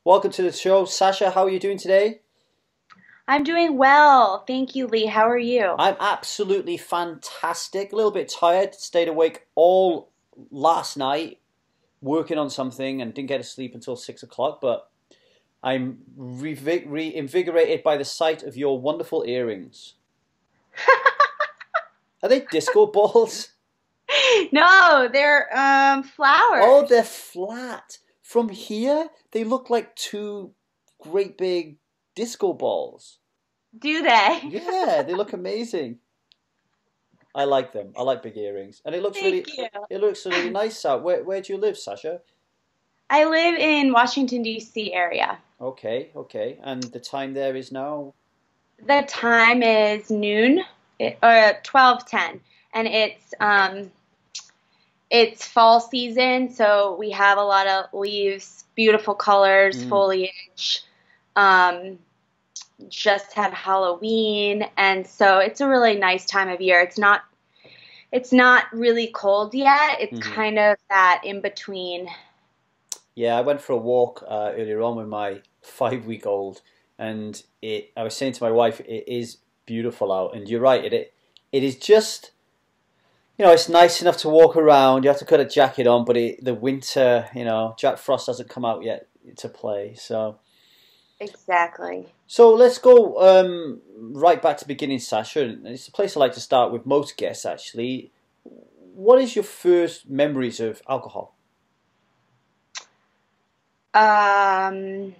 Welcome to the show. Sasha, how are you doing today? I'm doing well. Thank you, Lee. How are you? I'm absolutely fantastic. A little bit tired. Stayed awake all last night working on something and didn't get to sleep until 6 o'clock, but I'm reinvigorated by the sight of your wonderful earrings. Are they disco balls? No, they're Oh, they're flowers. flat. From here, they look like two great big disco balls. Do they? Yeah, they look amazing. I like them. I like big earrings, and Thank you. it looks really nice out. Where do you live, Sasha? I live in Washington, D.C. area. Okay, okay. And the time there is now. The time is noon or 12:10, and it's fall season, so we have a lot of leaves, beautiful colors, Mm, foliage. Um, just had Halloween, and so it's a really nice time of year. It's not really cold yet. It's hmm. kind of that in between. Yeah, I went for a walk earlier on with my 5 week old, and it. I was saying to my wife, it is beautiful out, and you're right. It is just. It's nice enough to walk around. You have to put a jacket on, but the winter, Jack Frost hasn't come out yet to play. Exactly. So let's go right back to the beginning, Sasha. And it's a place I like to start with most guests, actually. What is your first memories of alcohol? Um,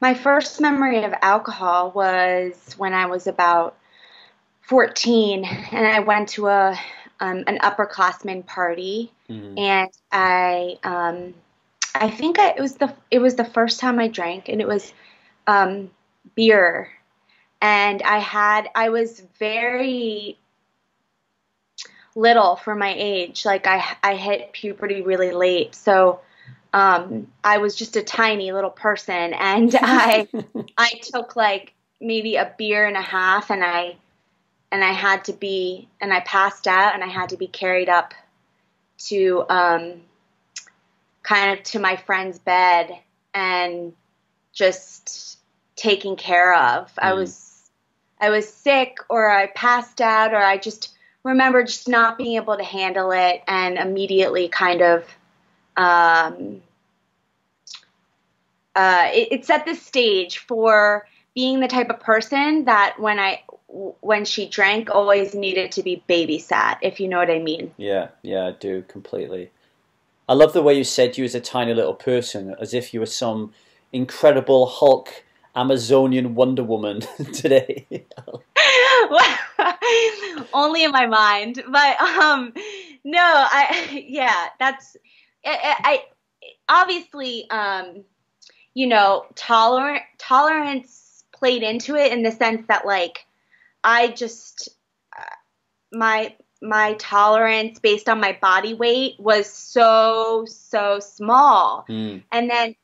my first memory of alcohol was when I was about 14, and I went to a an upperclassmen party, Hmm. and I think it was the first time I drank, and it was um, beer, and I was very little for my age. Like I hit puberty really late, so I was just a tiny little person, and I took like maybe a beer and a half, and I had to be and I passed out, and I had to be carried up to kind of to my friend's bed and just taken care of. Mm. I was sick, or I passed out, or I just remember just not being able to handle it, and immediately kind of um, it set the stage for being the type of person that when she drank always needed to be babysat, if you know what I mean. Yeah, yeah, I do completely. I love the way you said you was a tiny little person, as if you were some incredible Hulk Amazonian Wonder Woman today. Only in my mind, but no, I yeah, that's I obviously tolerance played into it, in the sense that, like, I just my my tolerance based on my body weight was so small, Mm, and then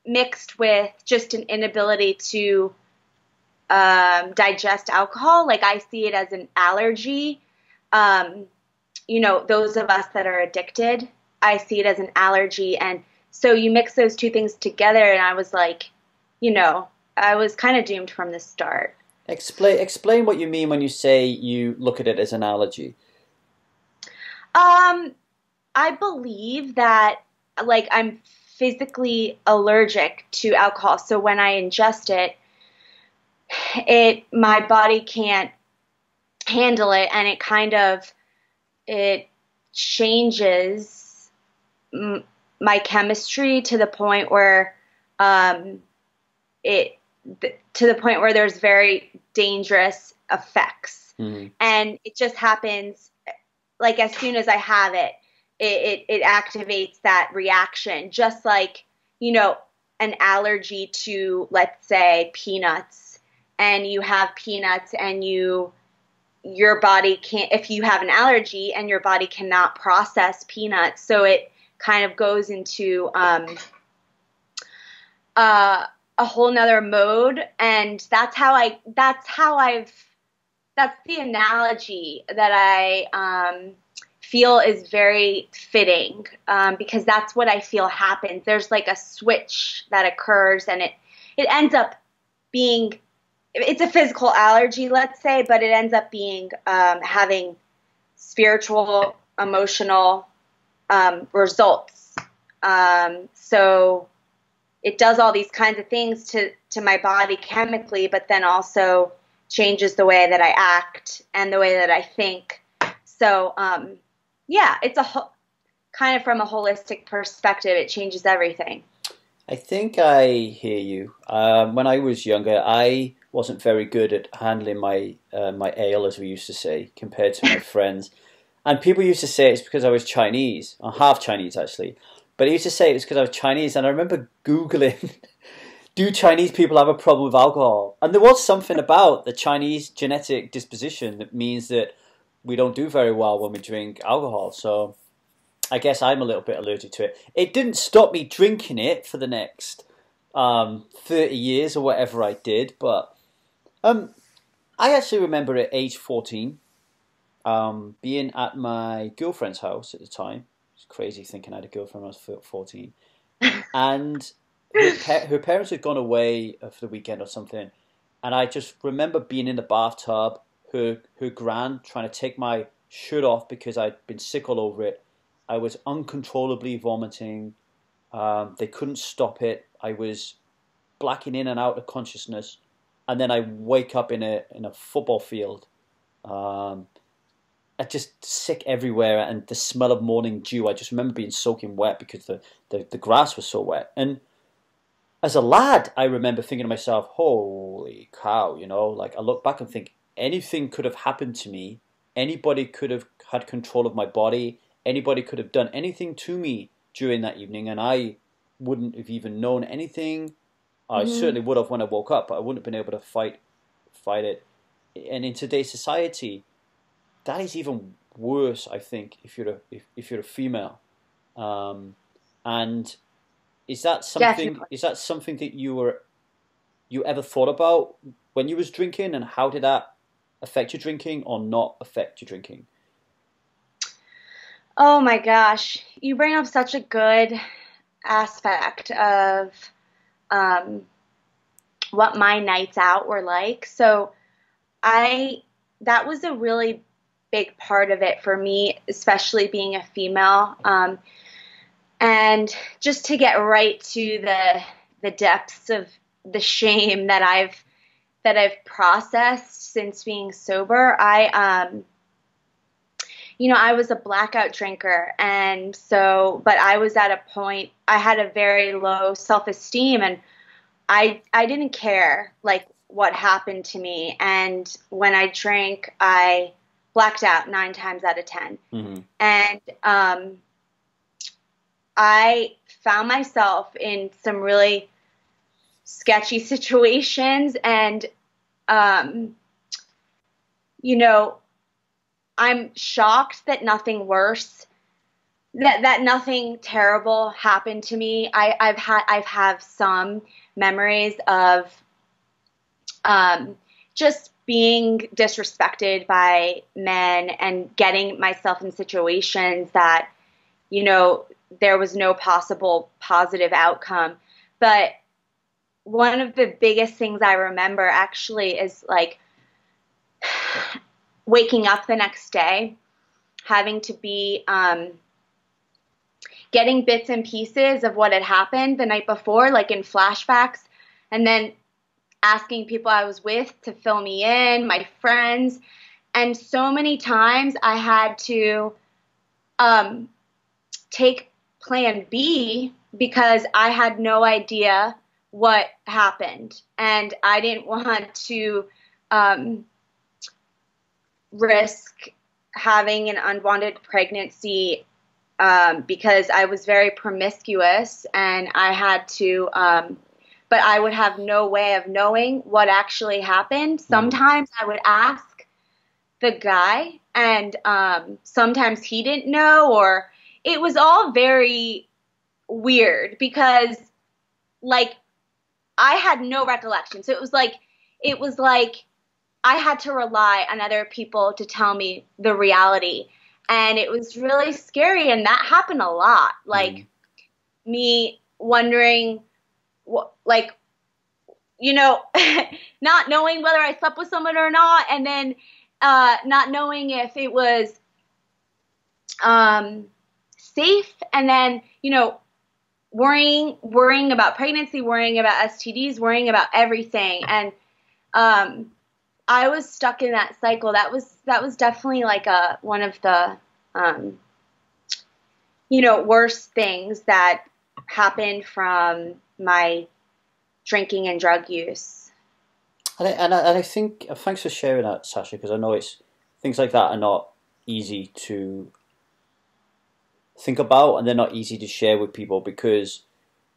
mixed with just an inability to digest alcohol. Like, I see it as an allergy. Um, those of us that are addicted, I see it as an allergy. And so you mix those two things together, and I was like, you know, I was kind of doomed from the start. explain what you mean when you say you look at it as an allergy. Um, I believe that, like, I'm physically allergic to alcohol. So when I ingest it, my body can't handle it, and it changes m- my chemistry to the point where um, it to the point where there's very dangerous effects, Mm, and it just happens, like, as soon as I have it, it activates that reaction, just like, you know an allergy to, let's say, peanuts. And you have peanuts, and your body can't, if you have an allergy and your body cannot process peanuts, so it kind of goes into uh, a whole nother mode. And that's the analogy that I feel is very fitting, because that's what I feel happens. There's like a switch that occurs, and it ends up being, it's a physical allergy, let's say, but it ends up being having spiritual, emotional results. So it does all these kinds of things to my body chemically, but then also changes the way that I act and the way that I think. So, yeah, it's kind of from a holistic perspective, it changes everything. I think I hear you. When I was younger, I wasn't very good at handling my ale, as we used to say, compared to my friends. And people used to say it's because I was Chinese, or half Chinese actually. But they used to say it was because I was Chinese, and I remember Googling, do Chinese people have a problem with alcohol? And there was something about the Chinese genetic disposition that means that we don't do very well when we drink alcohol. So I guess I'm a little bit allergic to it. It didn't stop me drinking it for the next 30 years or whatever I did. But I actually remember at age 14 being at my girlfriend's house at the time. It's crazy thinking I had a girlfriend when I was 14. And her parents had gone away for the weekend or something. And I just remember being in the bathtub, her gran trying to take my shirt off because I'd been sick all over it. I was uncontrollably vomiting. They couldn't stop it. I was blacking in and out of consciousness. And then I wake up in a football field. I just sick everywhere, and the smell of morning dew. I just remember being soaking wet because the grass was so wet. And as a lad, I remember thinking to myself, holy cow, like I look back and think anything could have happened to me. Anybody could have had control of my body. Anybody could have done anything to me during that evening, and I wouldn't have even known anything. I certainly would have when I woke up, but I wouldn't have been able to fight it. And in today's society, that is even worse, I think, if you're a female. And is that something? Definitely. Is that something that you ever thought about when you was drinking, and how did that affect your drinking or not affect your drinking? Oh my gosh, you bring up such a good aspect of what my nights out were like. So that was a really big part of it for me, especially being a female. And just to get right to the depths of the shame that I've processed since being sober, I was a blackout drinker, and so, but I was at a point, I had a very low self-esteem, and I didn't care, like, what happened to me, and when I drank, I blacked out 9 times out of 10, and I found myself in some really sketchy situations, and, I'm shocked that nothing worse, that nothing terrible happened to me. I've had some memories of just being disrespected by men and getting myself in situations that, there was no possible positive outcome. But one of the biggest things I remember actually is like waking up the next day, having to be getting bits and pieces of what had happened the night before, like in flashbacks, and then asking people I was with to fill me in, my friends. And so many times I had to take plan B because I had no idea what happened. And I didn't want to risk having an unwanted pregnancy because I was very promiscuous, and I had to, but I would have no way of knowing what actually happened. Sometimes I would ask the guy, and sometimes he didn't know, or it was all very weird because, like, I had no recollection. So it was like I had to rely on other people to tell me the reality. And it was really scary. And that happened a lot. Like me wondering what, like, you know, not knowing whether I slept with someone or not. And then not knowing if it was safe. And then, you know, worrying about pregnancy, worrying about STDs, worrying about everything. And I was stuck in that cycle. That was definitely like one of the you know, worst things that happened from my drinking and drug use. And I think thanks for sharing that, Sasha, because I know it's things like that are not easy to think about, and they're not easy to share with people because,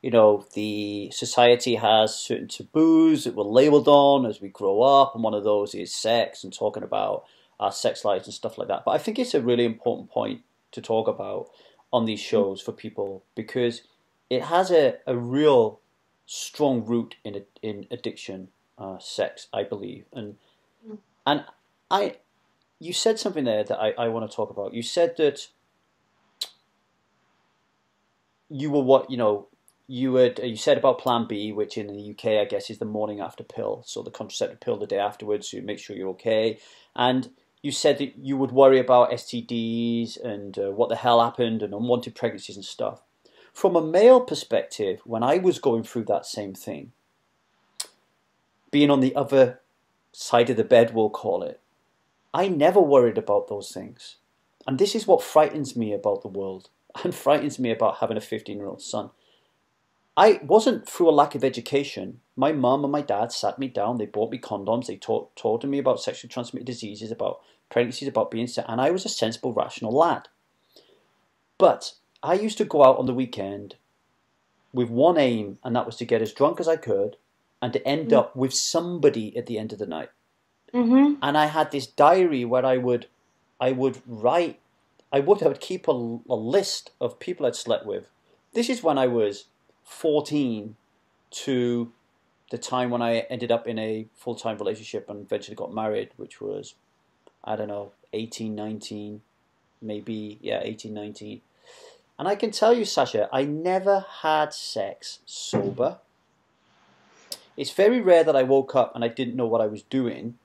you know, the society has certain taboos that we're labeled on as we grow up, and one of those is sex and talking about our sex lives and stuff like that. But I think it's a really important point to talk about on these shows for people because it has a real strong root in addiction, sex, I believe. And you said something there that I want to talk about. You said that you were you said about Plan B, which in the UK I guess is the morning after pill, so the contraceptive pill the day afterwards to make sure you're okay. And you said that you would worry about STDs and what the hell happened and unwanted pregnancies and stuff. From a male perspective, when I was going through that same thing, being on the other side of the bed, we'll call it, I never worried about those things. And this is what frightens me about the world and frightens me about having a 15-year-old son. I wasn't through a lack of education. My mum and my dad sat me down. They bought me condoms. They taught me about sexually transmitted diseases, about pregnancies, about being sick. And I was a sensible, rational lad. But I used to go out on the weekend with one aim, and that was to get as drunk as I could and to end up with somebody at the end of the night. Mm-hmm. And I had this diary where I would keep a list of people I'd slept with. This is when I was 14 to the time when I ended up in a full-time relationship and eventually got married, which was, I don't know, 18, 19, maybe, yeah, 18, 19. And I can tell you, Sasha, I never had sex sober. It's very rare that I woke up and I didn't know what I was doing.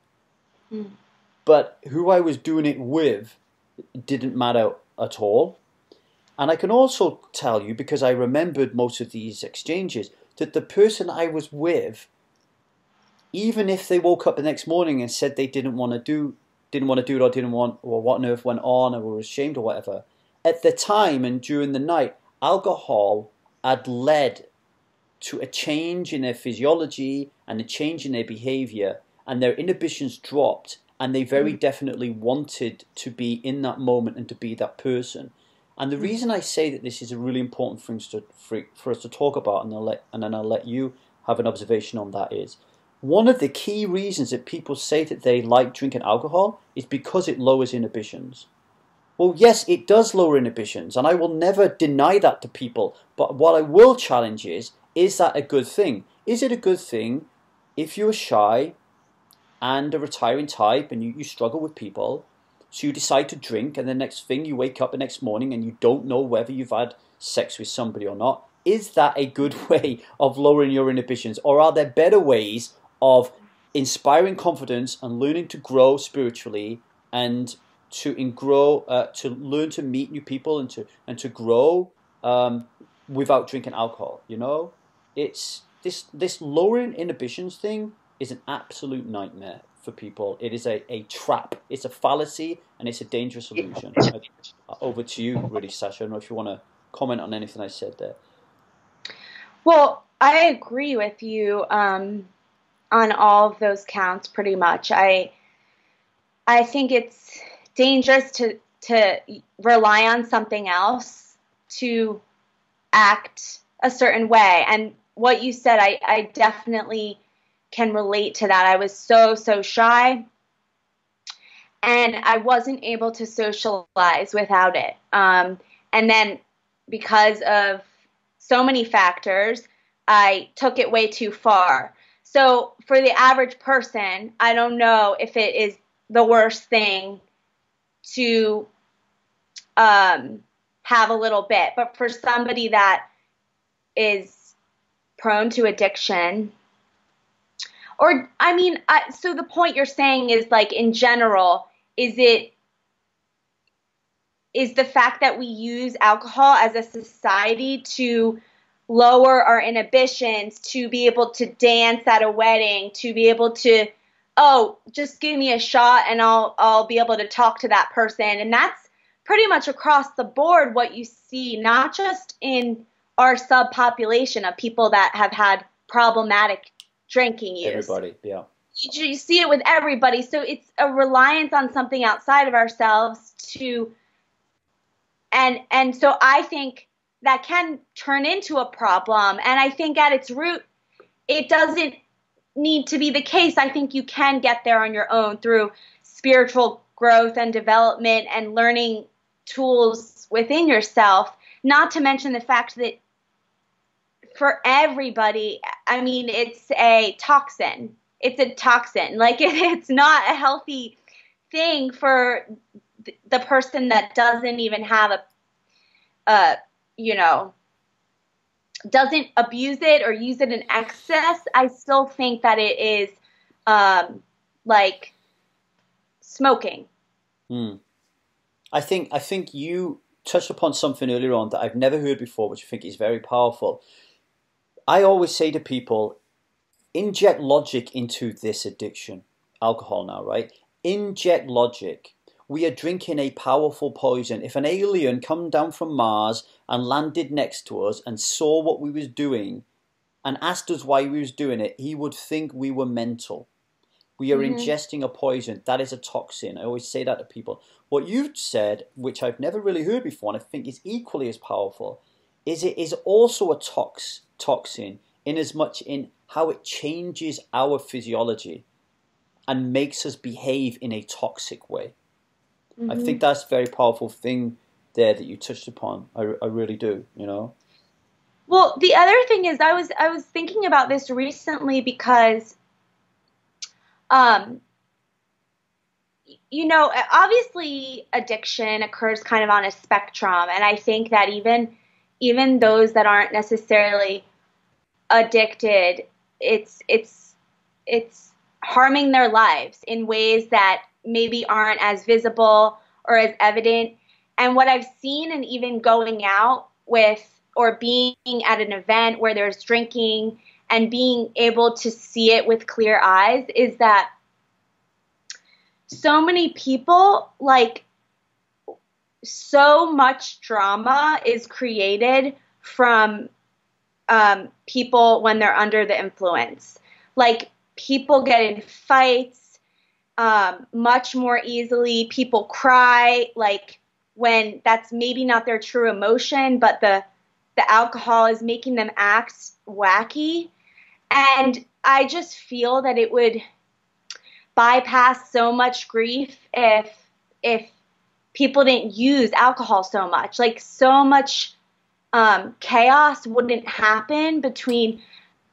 But who I was doing it with didn't matter at all. And I can also tell you, because I remembered most of these exchanges, that the person I was with, even if they woke up the next morning and said they didn't want to do it or what on earth went on or were ashamed or whatever, at the time and during the night, alcohol had led to a change in their physiology and a change in their behavior, and their inhibitions dropped, and they very definitely wanted to be in that moment and to be that person. And the reason I say that this is a really important thing for us to talk about, and then I'll let you have an observation on that, is one of the key reasons that people say that they like drinking alcohol is because it lowers inhibitions. Well, yes, it does lower inhibitions, and I will never deny that to people. But what I will challenge is that a good thing? Is it a good thing if you're shy and a retiring type and you struggle with people, so you decide to drink, and the next thing you wake up the next morning and you don't know whether you've had sex with somebody or not? Is that a good way of lowering your inhibitions? Or are there better ways of inspiring confidence and learning to grow spiritually and to learn to meet new people and to grow without drinking alcohol? You know, it's this lowering inhibitions thing is an absolute nightmare for people. It is a trap. It's a fallacy, and it's a dangerous illusion. Over to you, really, Sasha. I don't know if you want to comment on anything I said there. Well, I agree with you on all of those counts pretty much. I think it's dangerous to rely on something else to act a certain way. And what you said, I definitely can relate to that. I was so shy, and I wasn't able to socialize without it. And then because of so many factors, I took it way too far. So for the average person, I don't know if it is the worst thing to have a little bit. But for somebody that is prone to addiction, or, I mean, so the point you're saying is, like, in general, is the fact that we use alcohol as a society to lower our inhibitions, to be able to dance at a wedding, to be able to, oh, just give me a shot and I'll be able to talk to that person. And that's pretty much across the board what you see, not just in our subpopulation of people that have had problematic drinking use. Everybody, yeah. You see it with everybody. So it's a reliance on something outside of ourselves to, and so I think that can turn into a problem. And I think at its root, it doesn't need to be the case. I think you can get there on your own through spiritual growth and development and learning tools within yourself, not to mention the fact that for everybody, I mean, it's a toxin. It's a toxin. Like, it's not a healthy thing for the person that doesn't even have doesn't abuse it or use it in excess. I still think that it is like smoking. I think you touched upon something earlier on that I've never heard before, which I think is very powerful. I always say to people, inject logic into this addiction, alcohol now, right? Inject logic. We are drinking a powerful poison. If an alien come down from Mars and landed next to us and saw what we was doing and asked us why we was doing it, he would think we were mental. We are ingesting a poison. That is a toxin. I always say that to people. What you've said, which I've never really heard before, and I think is equally as powerful, is it is also a toxin in as much in how it changes our physiology and makes us behave in a toxic way. I think that's a very powerful thing there that you touched upon. I really do, you know. Well, the other thing is, I was thinking about this recently because, obviously addiction occurs kind of on a spectrum, and I think that even those that aren't necessarily addicted, it's harming their lives in ways that maybe aren't as visible or as evident. And what I've seen, and even going out with or being at an event where there's drinking and being able to see it with clear eyes, is that so many people, like, so much drama is created from people when they're under the influence. Like, people get in fights much more easily. People cry, like, when that's maybe not their true emotion, but the alcohol is making them act wacky. And I just feel that it would bypass so much grief if people didn't use alcohol so much. Like, so much chaos wouldn't happen between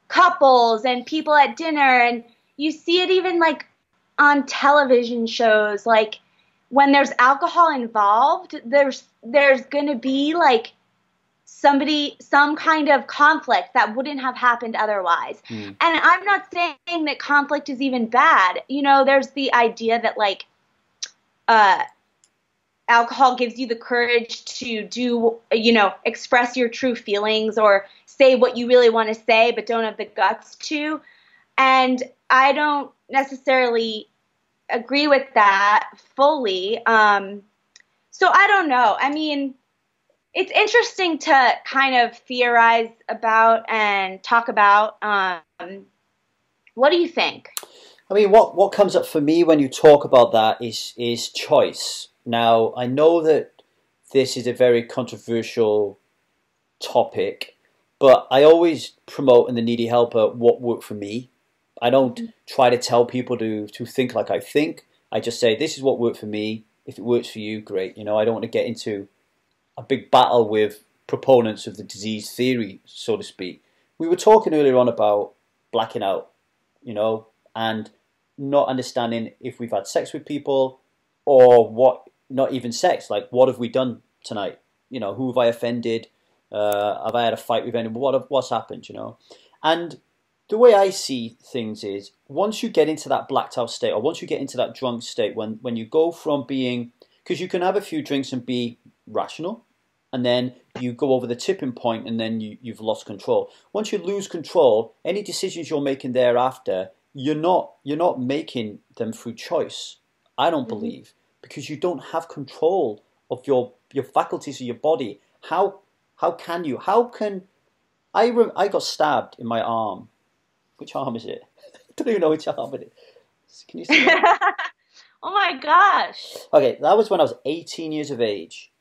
couples and people at dinner. And you see it even, like, on television shows. Like, when there's alcohol involved, there's going to be, like, some kind of conflict that wouldn't have happened otherwise. And I'm not saying that conflict is even bad. You know, there's the idea that, like, alcohol gives you the courage to do, express your true feelings or say what you really want to say but don't have the guts to. And I don't necessarily agree with that fully. So I don't know. I mean, it's interesting to kind of theorize about and talk about. What do you think? I mean, what comes up for me when you talk about that is choice. Now, I know that this is a very controversial topic, but I always promote in the Needy Helper what worked for me. I don't try to tell people to think like I think. I just say, this is what worked for me. If it works for you, great. I don't want to get into a big battle with proponents of the disease theory, so to speak. We were talking earlier on about blacking out, and not understanding if we've had sex with people or what, not even sex, like what have we done tonight? You know, who have I offended? Have I had a fight with anyone? What's happened? You know, and the way I see things is once you get into that blacked out state, or once you get into that drunk state, when you go from being, because you can have a few drinks and be rational, and then you go over the tipping point, and then you've lost control. Once you lose control, any decisions you're making thereafter, you're not making them through choice. I don't believe, because you don't have control of your faculties of your body. How can you? How can I got stabbed in my arm. Which arm is it? I don't even know which arm it is. Can you see that? Oh my gosh. Okay, that was when I was 18 years of age.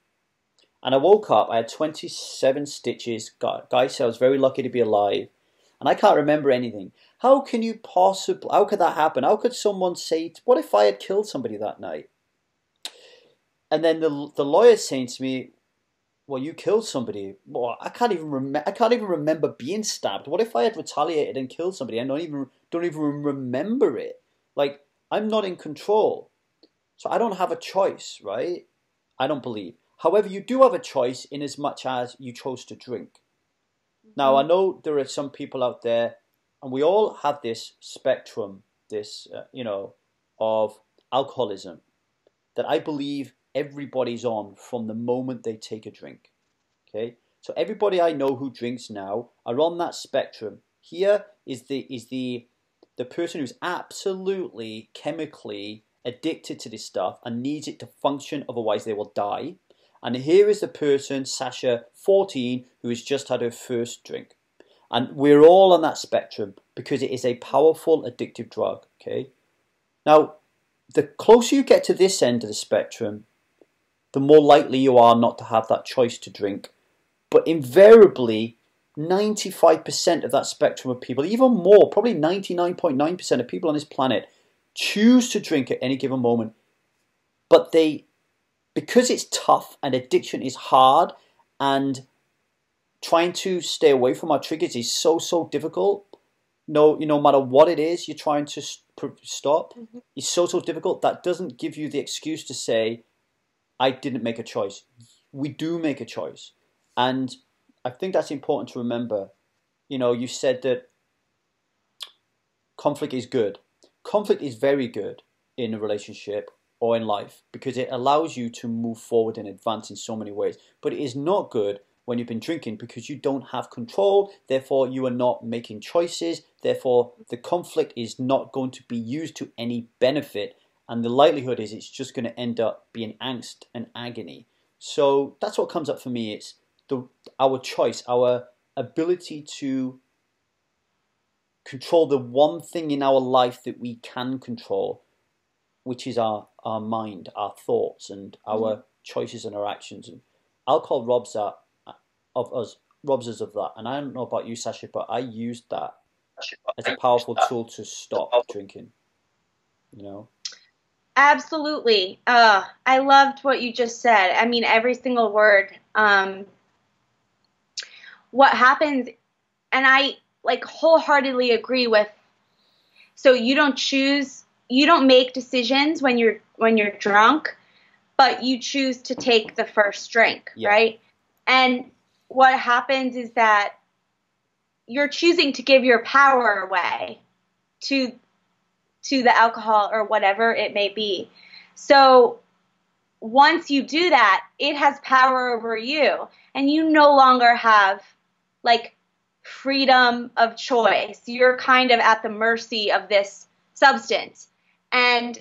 And I woke up, I had 27 stitches. Guys said I was very lucky to be alive. And I can't remember anything. How could that happen? How could someone say, what if I had killed somebody that night? And then the lawyer's saying to me, well, you killed somebody. Well, I can't even remember being stabbed. What if I had retaliated and killed somebody? I don't even remember it. Like, I'm not in control. So I don't have a choice, right? I don't believe. However, you do have a choice in as much as you chose to drink. Now, I know there are some people out there, and we all have this spectrum, this, of alcoholism that I believe everybody's on from the moment they take a drink. Okay, so everybody I know who drinks now are on that spectrum. Here is the person who's absolutely chemically addicted to this stuff and needs it to function, otherwise they will die. And here is the person, Sasha, 14, who has just had her first drink. And we're all on that spectrum because it is a powerful addictive drug. Okay, now the closer you get to this end of the spectrum, the more likely you are not to have that choice to drink. But invariably, 95% of that spectrum of people, even more, probably 99.9% of people on this planet, choose to drink at any given moment. But because it's tough and addiction is hard, and trying to stay away from our triggers is so difficult. No matter what it is you're trying to stop, it's so difficult. That doesn't give you the excuse to say, I didn't make a choice. We do make a choice. And I think that's important to remember. You said that conflict is good. Conflict is very good in a relationship or in life because it allows you to move forward and advance in so many ways. But it is not good when you've been drinking because you don't have control. Therefore, you are not making choices. Therefore, the conflict is not going to be used to any benefit. And the likelihood is it's just going to end up being angst and agony. So that's what comes up for me. It's our choice, our ability to control the one thing in our life that we can control, which is our mind, our thoughts, and our choices and our actions. And alcohol robs us of that. And I don't know about you, Sasha, but I used that as a powerful tool to stop drinking. Absolutely. I loved what you just said. I mean, every single word. What happens, and I wholeheartedly agree with, so you don't make decisions when you're drunk, but you choose to take the first drink, right? And what happens is that you're choosing to give your power away to the alcohol or whatever it may be. So once you do that, it has power over you, and you no longer have freedom of choice. You're kind of at the mercy of this substance. And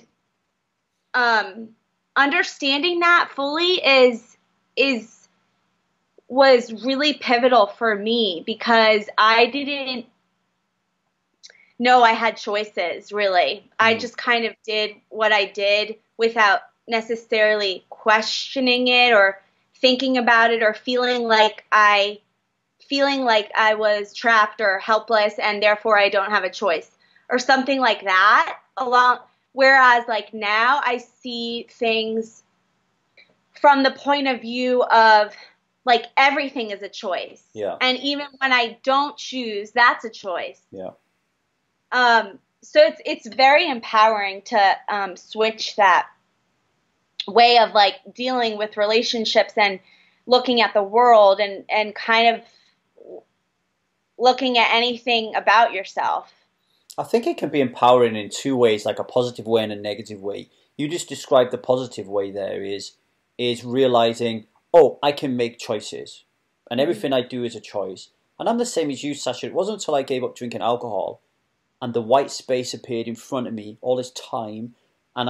understanding that fully was really pivotal for me because I didn't know I had choices, really. I just kind of did what I did without necessarily questioning it or thinking about it or feeling like I was trapped or helpless and therefore I don't have a choice or something like that. Whereas now I see things from the point of view of everything is a choice. Yeah. And even when I don't choose, that's a choice. Yeah. So it's very empowering to switch that way of like dealing with relationships and looking at the world and kind of looking at anything about yourself. I think it can be empowering in two ways, like a positive way and a negative way. You just described the positive way there is realizing, oh, I can make choices. And everything I do is a choice. And I'm the same as you, Sasha. It wasn't until I gave up drinking alcohol and the white space appeared in front of me all this time and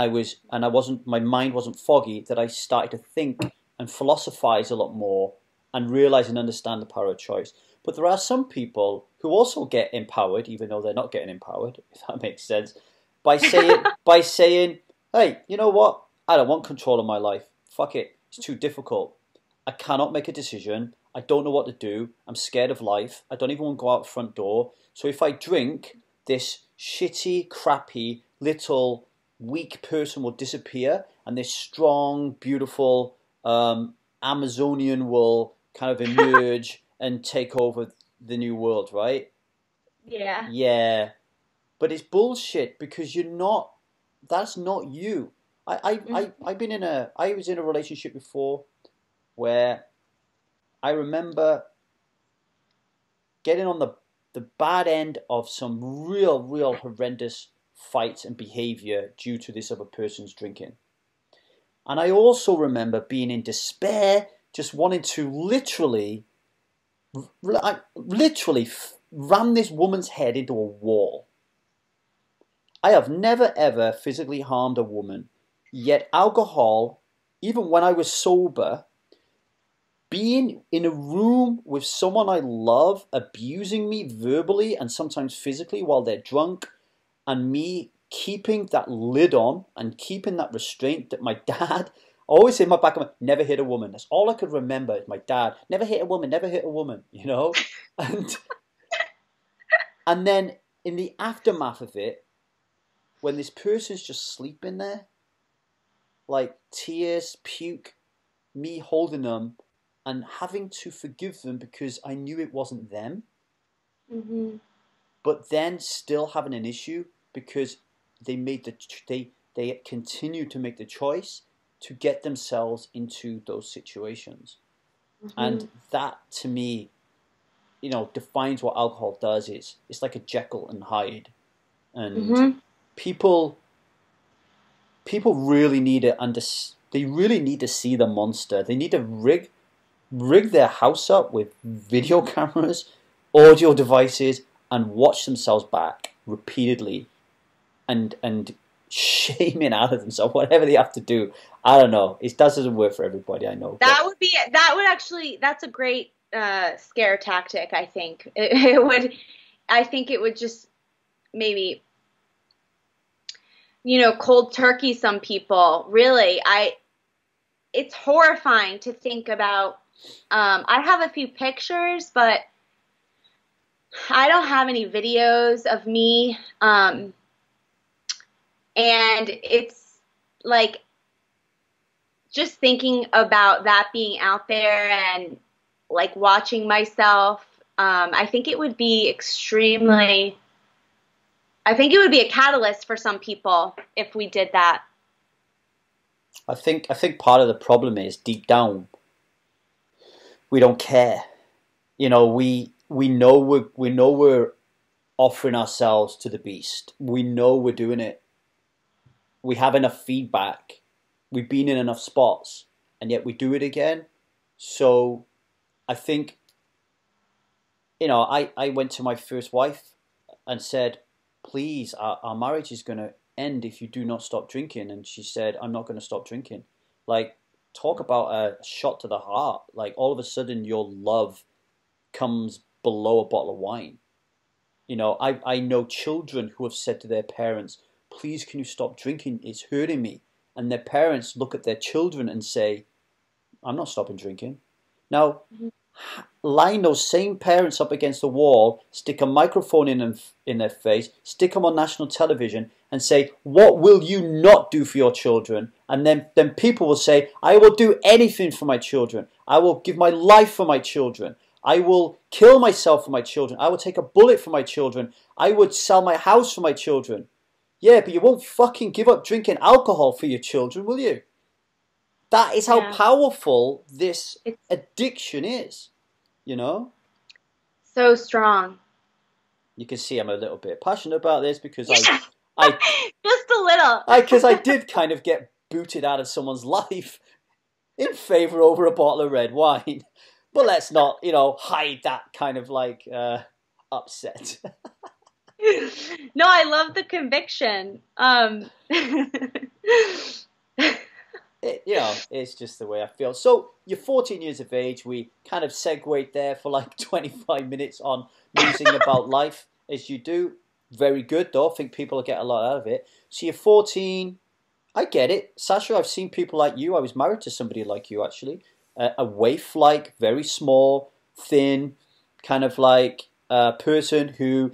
my mind wasn't foggy that I started to think and philosophize a lot more and realize and understand the power of choice. But there are some people who also get empowered, even though they're not getting empowered, if that makes sense, by saying, hey, you know what? I don't want control of my life. Fuck it. It's too difficult. I cannot make a decision. I don't know what to do. I'm scared of life. I don't even want to go out the front door. So if I drink, this shitty, crappy, little, weak person will disappear and this strong, beautiful Amazonian will kind of emerge and take over the new world, right? Yeah. Yeah. But it's bullshit because that's not you. I was in a relationship before where I remember getting on the bad end of some real horrendous fights and behavior due to this other person's drinking. And I also remember being in despair, just wanting to literally ram this woman's head into a wall. I have never ever physically harmed a woman, yet alcohol, even when I was sober, being in a room with someone I love abusing me verbally and sometimes physically while they're drunk, and me keeping that lid on and keeping that restraint that my dad always in my back of my never hit a woman. That's all I could remember is my dad never hit a woman, you know? And then in the aftermath of it, when this person's just sleeping there, like tears, puke, me holding them and having to forgive them because I knew it wasn't them, but then still having an issue because they continued to make the choice to get themselves into those situations. And that to me, defines what alcohol does. It's like a Jekyll and Hyde. And people really need they really need to see the monster. They need to rig their house up with video cameras, audio devices, and watch themselves back repeatedly and shaming out of themselves, whatever they have to do. I don't know. It doesn't work for everybody, I know. That's a great scare tactic, I think. It would just maybe, cold turkey some people. Really, it's horrifying to think about. I have a few pictures, but I don't have any videos of me. And it's like just thinking about that being out there and like watching myself. I think it would be a catalyst for some people if we did that. I think part of the problem is deep down we don't care. We know we're offering ourselves to the beast. We know we're doing it. We have enough feedback. We've been in enough spots, and yet we do it again. So I think, I went to my first wife and said, please, our marriage is going to end if you do not stop drinking. And she said, I'm not going to stop drinking. Like, talk about a shot to the heart. Like, all of a sudden your love comes below a bottle of wine. I know children who have said to their parents, please, can you stop drinking? It's hurting me. And their parents look at their children and say, I'm not stopping drinking. Now, line those same parents up against the wall, stick a microphone in their face, stick them on national television and say, what will you not do for your children? And then people will say, I will do anything for my children. I will give my life for my children. I will kill myself for my children. I will take a bullet for my children. I would sell my house for my children. Yeah, but you won't fucking give up drinking alcohol for your children, will you? that is how Yeah. powerful this It's addiction is, you know? so strong. You can see I'm a little bit passionate about this because Yeah. I, Just a little. because I did kind of get booted out of someone's life in favor over a bottle of red wine. But let's not, hide that kind of like upset. No, I love the conviction. It's just the way I feel. So you're 14 years of age. We kind of segued there for like 25 minutes on musing about life, as you do. Very good, though. I think people will get a lot out of it. So you're 14. I get it. Sasha, I've seen people like you. I was married to somebody like you, actually. A waif-like, very small, thin, kind of like person who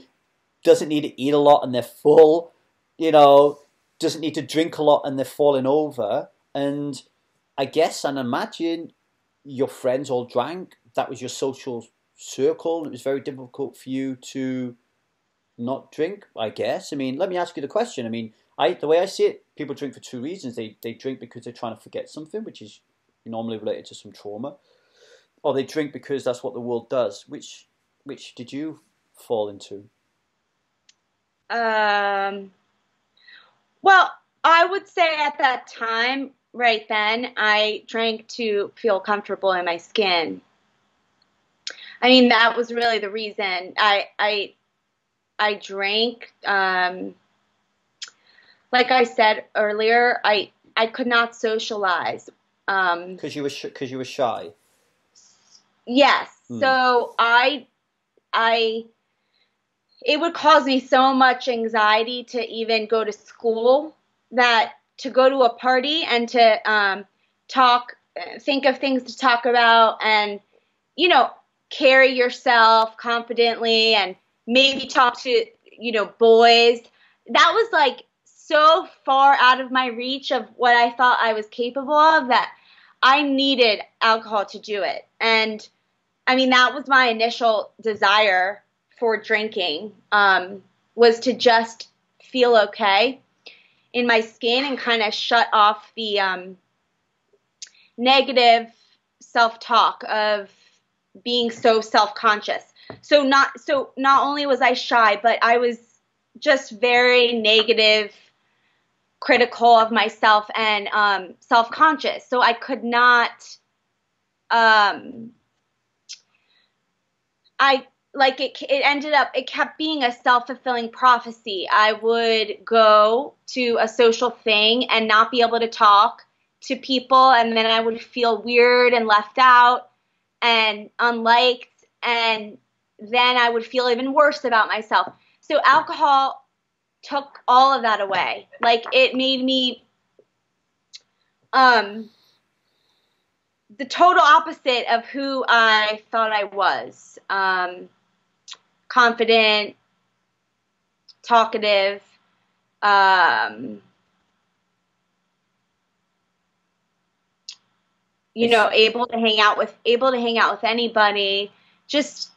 doesn't need to eat a lot and they're full, doesn't need to drink a lot and they're falling over. And I guess and imagine your friends all drank. That was your social circle. It was very difficult for you to not drink, I guess. I mean, let me ask you the question. I mean, the way I see it, people drink for two reasons. They drink because they're trying to forget something, which is normally related to some trauma. Or they drink because that's what the world does. Which did you fall into? Well, I would say at that time, right then, I drank to feel comfortable in my skin. I mean, that was really the reason I drank. Like I said earlier, I could not socialize. Because you were shy. Yes. So it would cause me so much anxiety to even go to school, that to go to a party and to think of things to talk about, and carry yourself confidently and maybe talk to boys. That was like so far out of my reach of what I thought I was capable of, that I needed alcohol to do it. And I mean, that was my initial desire for drinking, was to just feel okay in my skin and kind of shut off the negative self-talk of being so self-conscious. So not only was I shy, but I was just very negative, critical of myself, and self-conscious. So I could not it kept being a self-fulfilling prophecy. I would go to a social thing and not be able to talk to people, and then I would feel weird and left out and unliked, and then I would feel even worse about myself. So alcohol took all of that away. Like, it made me the total opposite of who I thought I was. Confident, talkative, able to hang out with anybody. Just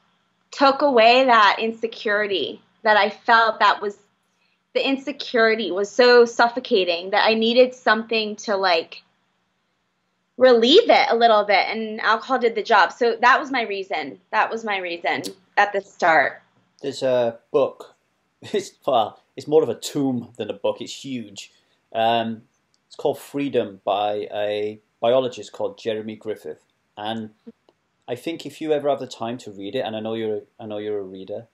took away that insecurity that I felt. The insecurity was so suffocating that I needed something to like relieve it a little bit, and alcohol did the job. So that was my reason. At the start. There's a book. It's more of a tome than a book. It's huge. It's called Freedom by a biologist called Jeremy Griffith. And I think if you ever have the time to read it, and I know you're a reader,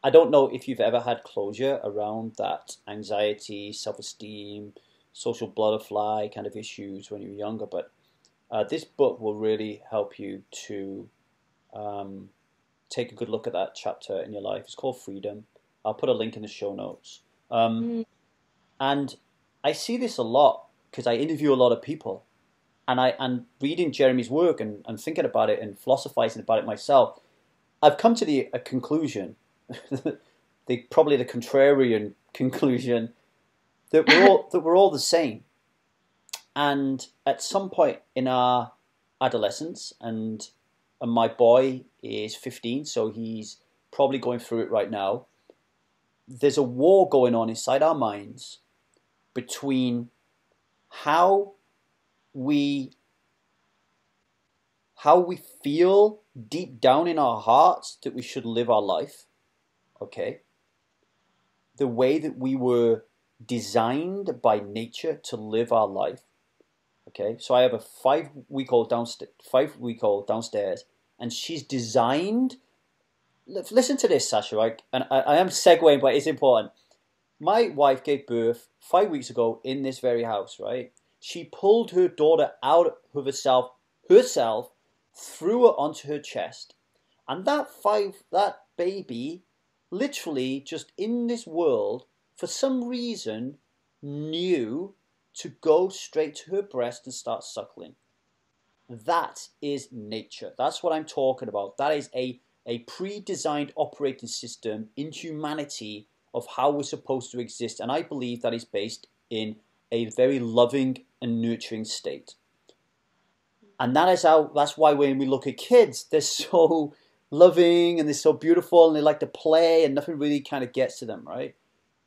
I don't know if you've ever had closure around that anxiety, self-esteem, social butterfly kind of issues when you were younger, but this book will really help you to take a good look at that chapter in your life. It's called Freedom. I'll put a link in the show notes. And I see this a lot because I interview a lot of people, and reading Jeremy's work and thinking about it and philosophizing about it myself, I've come to a conclusion, probably the contrarian conclusion, that we're all the same. And at some point in our adolescence, and my boy is 15, so he's probably going through it right now, there's a war going on inside our minds between how we how we feel deep down in our hearts that we should live our life, okay? The way that we were designed by nature to live our life, okay? So I have a 5-week-old downstairs, and she's designed. Listen to this, Sasha, right? And I am segueing, but it's important. My wife gave birth 5 weeks ago in this very house, right? She pulled her daughter out of herself, threw her onto her chest. And that baby, literally just in this world, for some reason, knew to go straight to her breast and start suckling. That is nature. That's what I'm talking about. That is a pre-designed operating system in humanity of how we're supposed to exist. And I believe that is based in a very loving and nurturing state. And that's why when we look at kids, they're so loving and they're so beautiful and they like to play and nothing really kind of gets to them, right?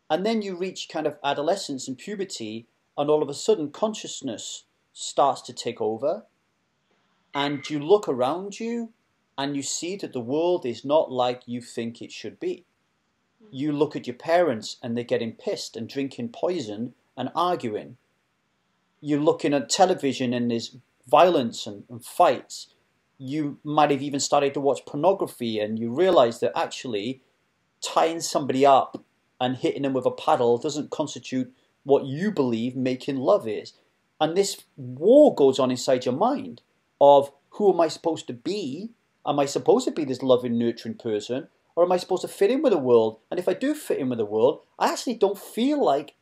And then you reach kind of adolescence and puberty, and all of a sudden consciousness starts to take over. And you look around you and you see that the world is not like you think it should be. You look at your parents and they're getting pissed and drinking poison and arguing. You're looking at television and there's violence and fights. You might have even started to watch pornography and you realize that actually tying somebody up and hitting them with a paddle doesn't constitute what you believe making love is. And this war goes on inside your mind of who am I supposed to be? Am I supposed to be this loving, nurturing person? Or am I supposed to fit in with the world? And if I do fit in with the world, I actually don't feel like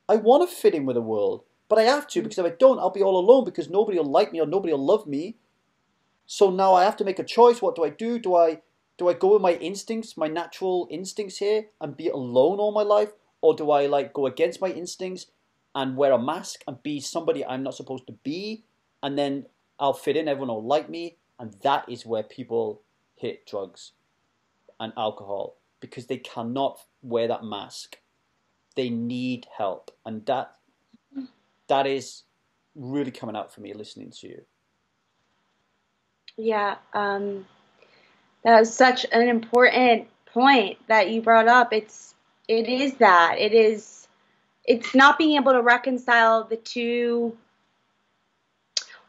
I want to fit in with the world. But I have to, because if I don't, I'll be all alone because nobody will like me or nobody will love me. So now I have to make a choice. What do I do? Do I go with my instincts, my natural instincts here, and be alone all my life? Or do I like go against my instincts and wear a mask and be somebody I'm not supposed to be? And then I'll fit in, everyone will like me. And that is where people hit drugs and alcohol, because they cannot wear that mask. They need help. And that is really coming out for me listening to you. Yeah, that was such an important point that you brought up. It's not being able to reconcile the two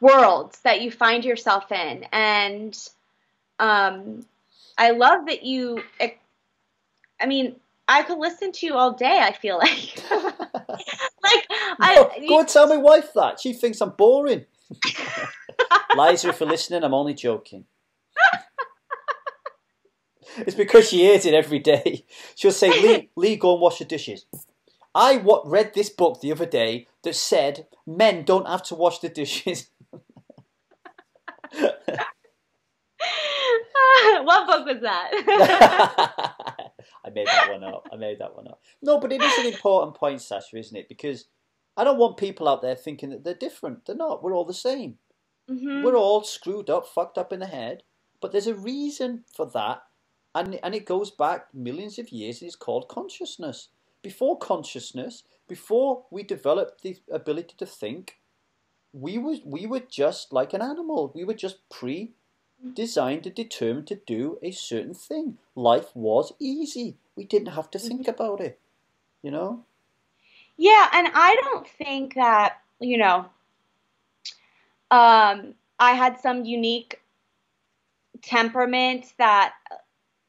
worlds that you find yourself in. And I love that I could listen to you all day, I feel like. Go and tell my wife that. She thinks I'm boring. Liza, if you're listening, I'm only joking. It's because she hears it every day. She'll say, Lee, go and wash the dishes. I read this book the other day that said men don't have to wash the dishes. What book was that? I made that one up. No, but it is an important point, Sasha, isn't it? Because I don't want people out there thinking that they're different. They're not. We're all the same. Mm-hmm. We're all screwed up, fucked up in the head. But there's a reason for that. And it goes back millions of years, and it's called consciousness. Before consciousness, before we developed the ability to think, we were just like an animal. We were just designed and determined to do a certain thing. Life was easy. We didn't have to think about it, you know? Yeah, and I don't think that, I had some unique temperament that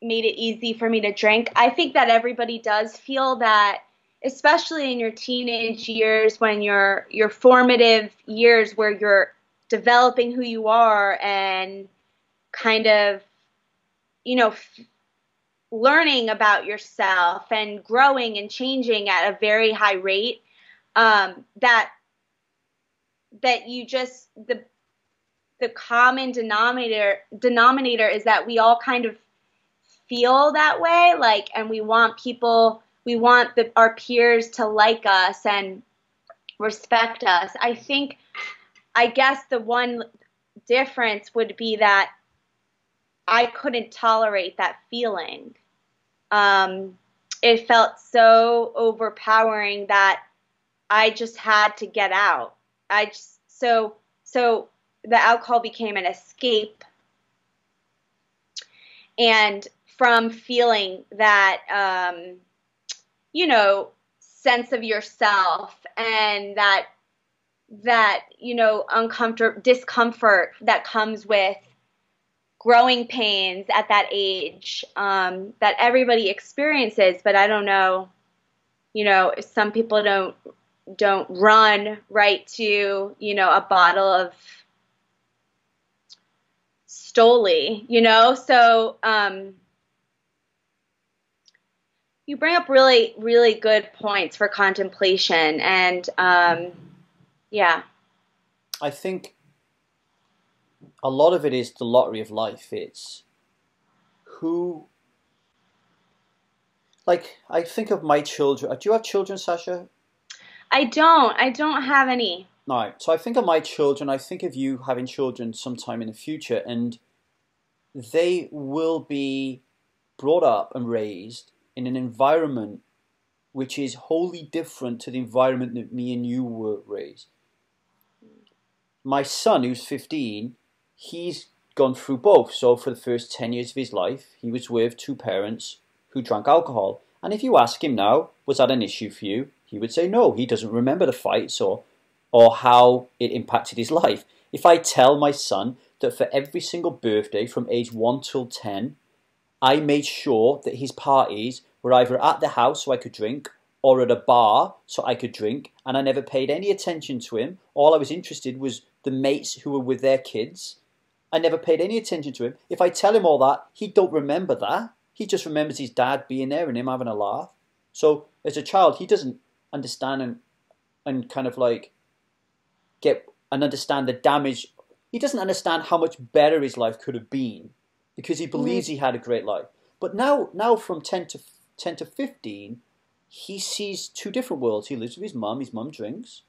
made it easy for me to drink. I think that everybody does feel that, especially in your teenage years, when your formative years where you're developing who you are and kind of, learning about yourself and growing and changing at a very high rate, that you just, the common denominator is that we all kind of feel that way, and we want our peers to like us and respect us. I guess the one difference would be that I couldn't tolerate that feeling. It felt so overpowering that I just had to get out. So So the alcohol became an escape. And from feeling that, sense of yourself and that, discomfort that comes with growing pains at that age, that everybody experiences, but I don't know, some people don't run right to, a bottle of Stoli, so you bring up really, really good points for contemplation, and yeah. I think a lot of it is the lottery of life. It's who, like, I think of my children. Do you have children, Sasha? I don't have any. No. So I think of my children. I think of you having children sometime in the future, and they will be brought up and raised in an environment which is wholly different to the environment that me and you were raised. My son, who's 15, he's gone through both. So for the first 10 years of his life, he was with two parents who drank alcohol. And if you ask him now, was that an issue for you? He would say no. He doesn't remember the fights or how it impacted his life. If I tell my son that for every single birthday from age 1 till 10, I made sure that his parties were either at the house so I could drink or at a bar so I could drink, and I never paid any attention to him. All I was interested was the mates who were with their kids. I never paid any attention to him. If I tell him all that, he don't remember that. He just remembers his dad being there and him having a laugh. So as a child, he doesn't understand and kind of like get and understand the damage. He doesn't understand how much better his life could have been because he believes he had a great life. But now from 10 to 15, he sees two different worlds. He lives with his mum drinks,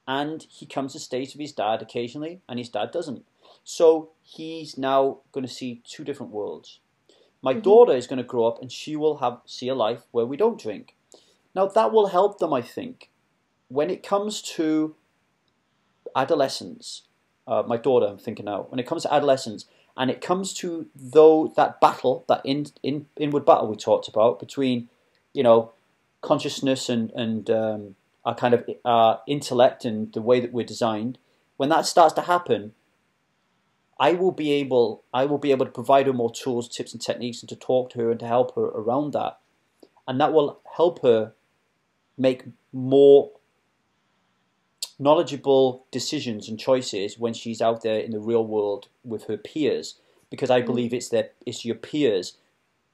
and he comes and stays with his dad occasionally, and his dad doesn't. So he's now going to see two different worlds. My daughter is going to grow up and she will see a life where we don't drink. Now that will help them, I think. When it comes to adolescence, my daughter, I'm thinking now, when it comes to adolescence, and it comes to that battle, that inward battle we talked about between, consciousness and our kind of intellect and the way that we're designed, when that starts to happen, I will be able to provide her more tools, tips and techniques and to talk to her and to help her around that. And that will help her make more knowledgeable decisions and choices when she's out there in the real world with her peers. Because I believe it's your peers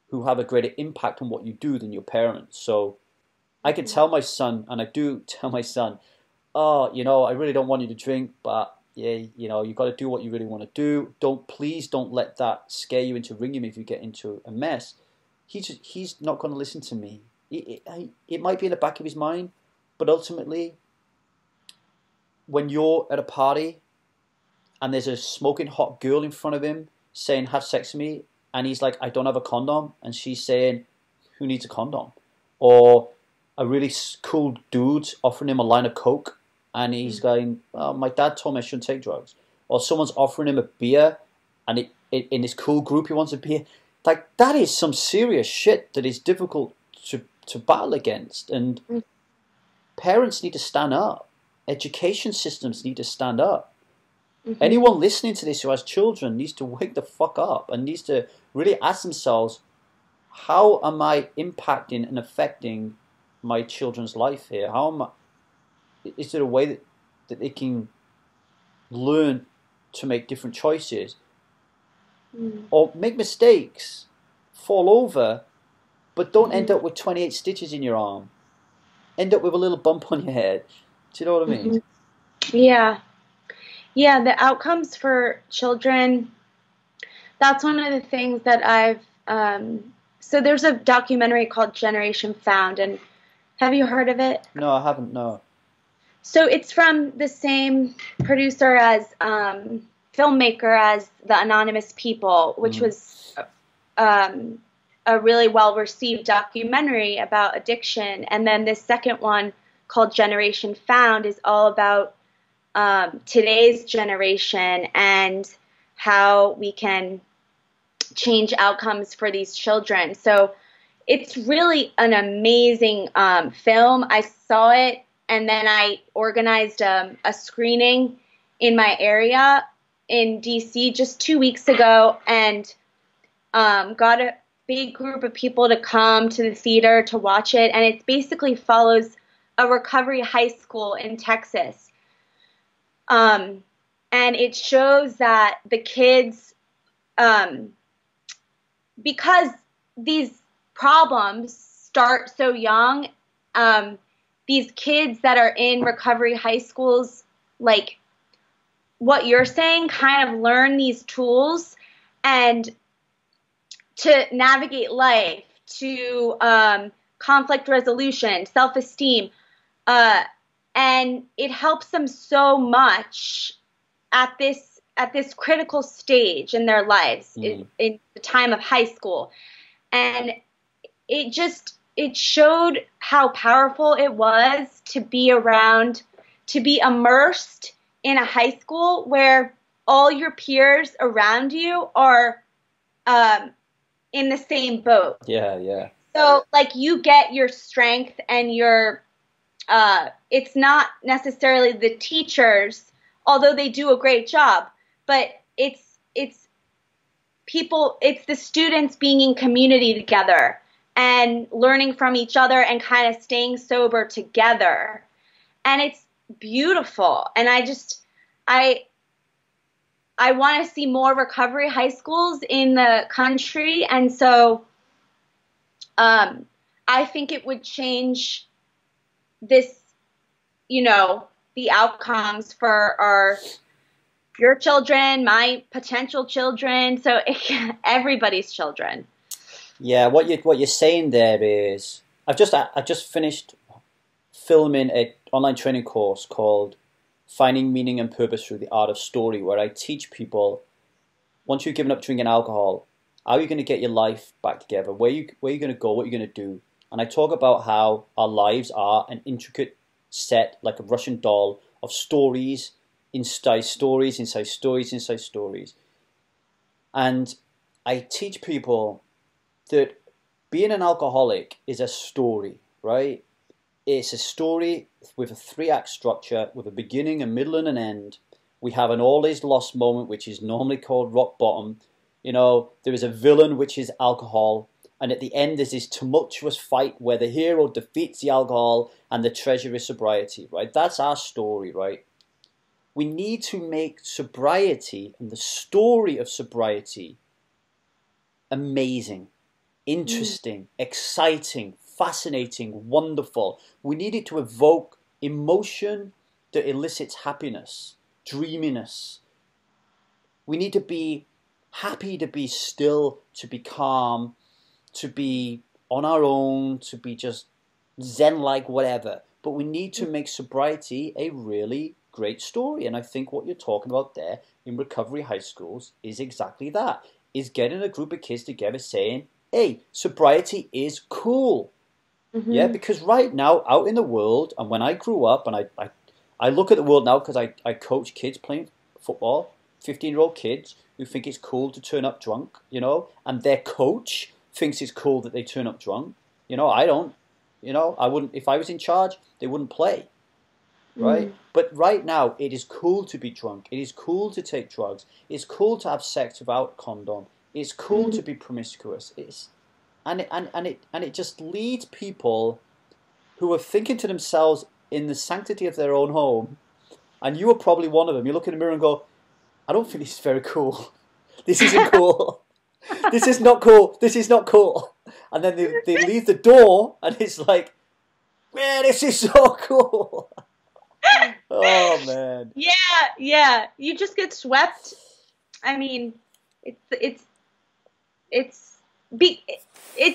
who have a greater impact on what you do than your parents. So I can tell my son, and I do tell my son, I really don't want you to drink, but yeah, you got to do what you really want to do. Please don't let that scare you into ringing me if you get into a mess. He's not going to listen to me. It might be in the back of his mind, but ultimately, when you're at a party and there's a smoking hot girl in front of him saying, have sex with me, and he's like, I don't have a condom, and she's saying, who needs a condom? Or a really cool dude's offering him a line of coke, and he's going, oh, my dad told me I shouldn't take drugs. Or someone's offering him a beer, and in this cool group he wants a beer. Like, that is some serious shit that is difficult to battle against. And parents need to stand up. Education systems need to stand up. Anyone listening to this who has children needs to wake the fuck up and needs to really ask themselves, how am I impacting and affecting my children's life here? Is there a way that they can learn to make different choices or make mistakes, fall over, but don't end up with 28 stitches in your arm? End up with a little bump on your head. Do you know what I mean? Yeah. Yeah, the outcomes for children, that's one of the things that I've, so there's a documentary called Generation Found, and have you heard of it? No, I haven't, no. So it's from the same producer as, filmmaker as The Anonymous People, which was a really well-received documentary about addiction. And then this second one called Generation Found is all about today's generation and how we can change outcomes for these children. So it's really an amazing film. I saw it, and then I organized a screening in my area in DC just 2 weeks ago, and got a big group of people to come to the theater to watch it. And it basically follows a recovery high school in Texas. And it shows that the kids, because these problems start so young, these kids that are in recovery high schools, like what you're saying, kind of learn these tools and to navigate life, to conflict resolution, self-esteem, and it helps them so much at this critical stage in their lives, in the time of high school. And it showed how powerful it was to be around, to be immersed in a high school where all your peers around you are in the same boat. Yeah. So like you get your strength and your it's not necessarily the teachers, although they do a great job, but it's people, it's the students being in community together and learning from each other and kind of staying sober together. And it's beautiful. And I want to see more recovery high schools in the country. And so I think it would change this, the outcomes for your children, my potential children, so everybody's children. Yeah, what you're saying there is, I just finished filming an online training course called Finding Meaning and Purpose Through the Art of Story, where I teach people, once you've given up drinking alcohol, how are you going to get your life back together? Where you going to go? What are you going to do? And I talk about how our lives are an intricate set, like a Russian doll, of stories inside stories, inside stories, inside stories. And I teach people that being an alcoholic is a story, right? It's a story with a 3-act structure, with a beginning, a middle, and an end. We have an all is lost moment, which is normally called rock bottom. There is a villain, which is alcohol. And at the end, there's this tumultuous fight where the hero defeats the alcohol and the treasure is sobriety, right? That's our story, right? We need to make sobriety and the story of sobriety amazing, interesting, exciting, fascinating, wonderful. We need it to evoke emotion that elicits happiness, dreaminess. We need to be happy to be still, to be calm, to be on our own, to be just zen-like, whatever. But we need to make sobriety a really great story. And I think what you're talking about there in recovery high schools is exactly that, is getting a group of kids together saying, hey, sobriety is cool. Mm-hmm. Yeah, because right now, out in the world, and when I grew up, and I look at the world now because I coach kids playing football, 15-year-old kids who think it's cool to turn up drunk, and their coach thinks it's cool that they turn up drunk. I don't. I wouldn't, if I was in charge, they wouldn't play. Right? Mm. But right now, it is cool to be drunk. It is cool to take drugs. It's cool to have sex without condom. It's cool to be promiscuous. And it just leads people who are thinking to themselves in the sanctity of their own home, and you are probably one of them. You look in the mirror and go, I don't think this is very cool. This isn't cool. This is not cool. This is not cool. And then they leave the door, and it's like, man, this is so cool. Oh man. Yeah. You just get swept. I mean, it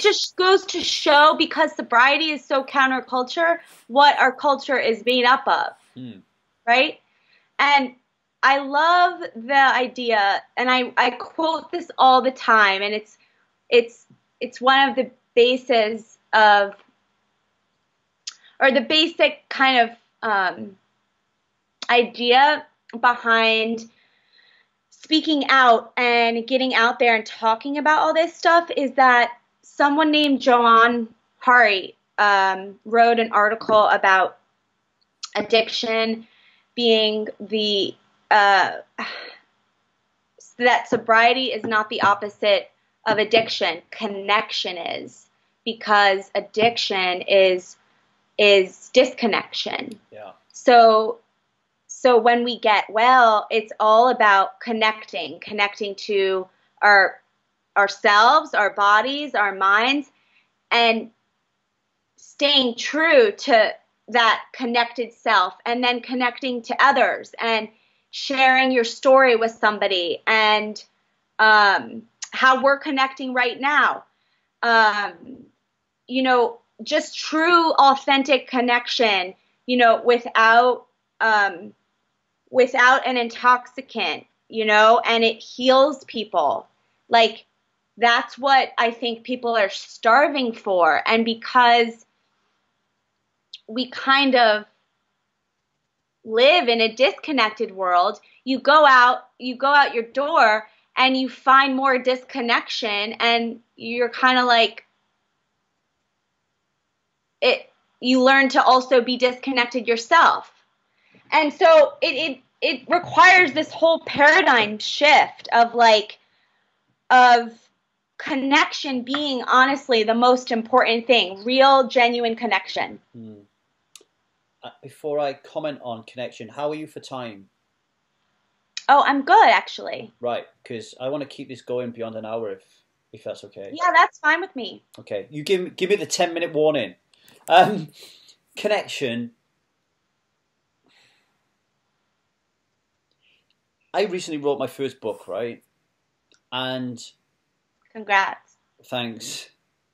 just goes to show, because sobriety is so counterculture, what our culture is made up of, right? And I love the idea, and I quote this all the time, and it's one of the bases of, or the basic kind of idea behind speaking out and getting out there and talking about all this stuff is that someone named Joanne Hari wrote an article about addiction being that sobriety is not the opposite of addiction. Connection is, because addiction is disconnection. Yeah. So when we get well, it's all about connecting to ourselves, our bodies, our minds, and staying true to that connected self, and then connecting to others and sharing your story with somebody, and how we're connecting right now. Just true, authentic connection, without an intoxicant, and it heals people. Like, that's what I think people are starving for. And because we kind of live in a disconnected world, you go out your door and you find more disconnection, and you're kind of like, you learn to also be disconnected yourself. And so it requires this whole paradigm shift of connection being honestly the most important thing, real, genuine connection. Before I comment on connection, how are you for time? Oh, I'm good, actually. Right, because I want to keep this going beyond an hour, if that's okay. Yeah, that's fine with me. Okay, you give me the 10-minute warning. Connection. I recently wrote my first book, right? And congrats. Thanks.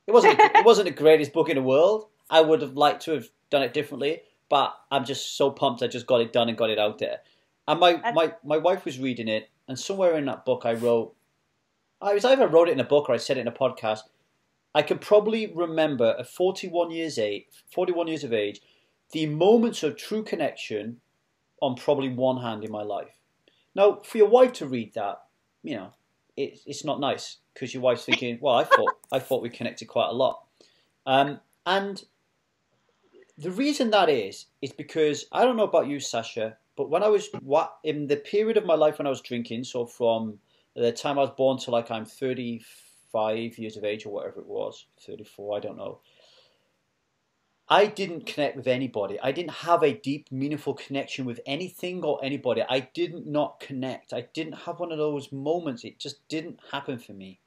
It wasn't the greatest book in the world. I would have liked to have done it differently, but I'm just so pumped I just got it done and got it out there. And my wife was reading it, and somewhere in that book I either wrote it in a book or I said it in a podcast. I can probably remember at 41 years of age, the moments of true connection on probably one hand in my life. Now, for your wife to read that, it's not nice, because your wife's thinking, well, I thought we connected quite a lot. And the reason that is because, I don't know about you, Sasha, but when I was in the period of my life when I was drinking, so from the time I was born to like I'm 35 years of age or whatever it was, 34, I don't know. I didn't connect with anybody. I didn't have a deep, meaningful connection with anything or anybody. I did not connect. I didn't have one of those moments. It just didn't happen for me.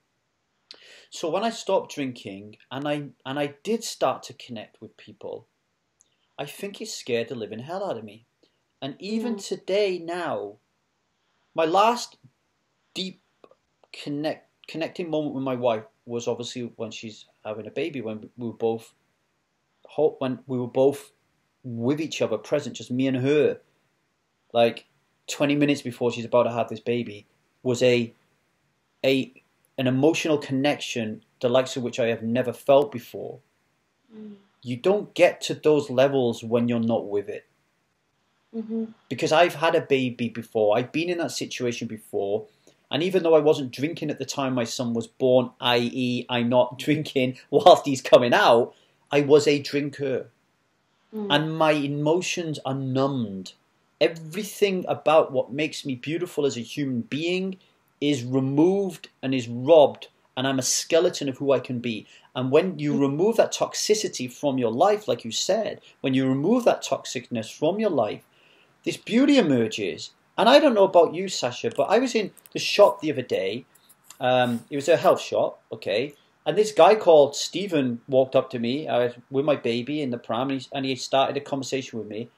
So when I stopped drinking and I did start to connect with people, I think it scared the living hell out of me. And even today now, my last deep connecting moment with my wife was obviously when she's having a baby, when we were both with each other, present, just me and her, like 20 minutes before she's about to have this baby, was an emotional connection, the likes of which I have never felt before. You don't get to those levels when you're not with it. Because I've had a baby before, I've been in that situation before, and even though I wasn't drinking at the time my son was born, i.e. I'm not drinking whilst he's coming out, I was a drinker. And my emotions are numbed. Everything about what makes me beautiful as a human being is removed and is robbed, and I'm a skeleton of who I can be. And when you remove that toxicity from your life, like you said, when you remove that toxicness from your life, this beauty emerges. And I don't know about you, Sasha, but I was in the shop the other day. It was a health shop, okay? And this guy called Stephen walked up to me. I was with my baby in the pram, and he started a conversation with me.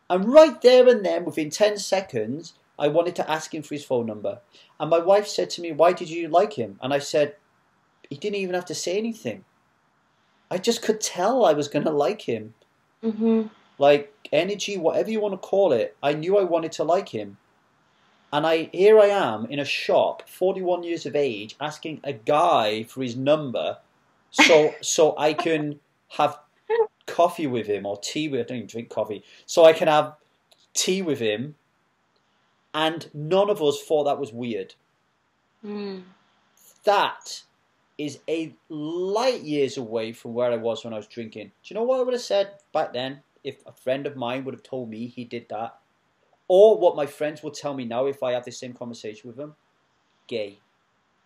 And right there and then, within 10 seconds, I wanted to ask him for his phone number. And my wife said to me, why did you like him? And I said, he didn't even have to say anything. I just could tell I was going to like him. Like energy, whatever you want to call it. I knew I wanted to like him. And here I am in a shop, 41 years of age, asking a guy for his number so I can have coffee with him or tea with him. I don't even drink coffee. So I can have tea with him And none of us thought that was weird. That is a light years away from where I was when I was drinking. Do you know what I would have said back then if a friend of mine would have told me he did that? Or what my friends will tell me now if I have the same conversation with them? Gay.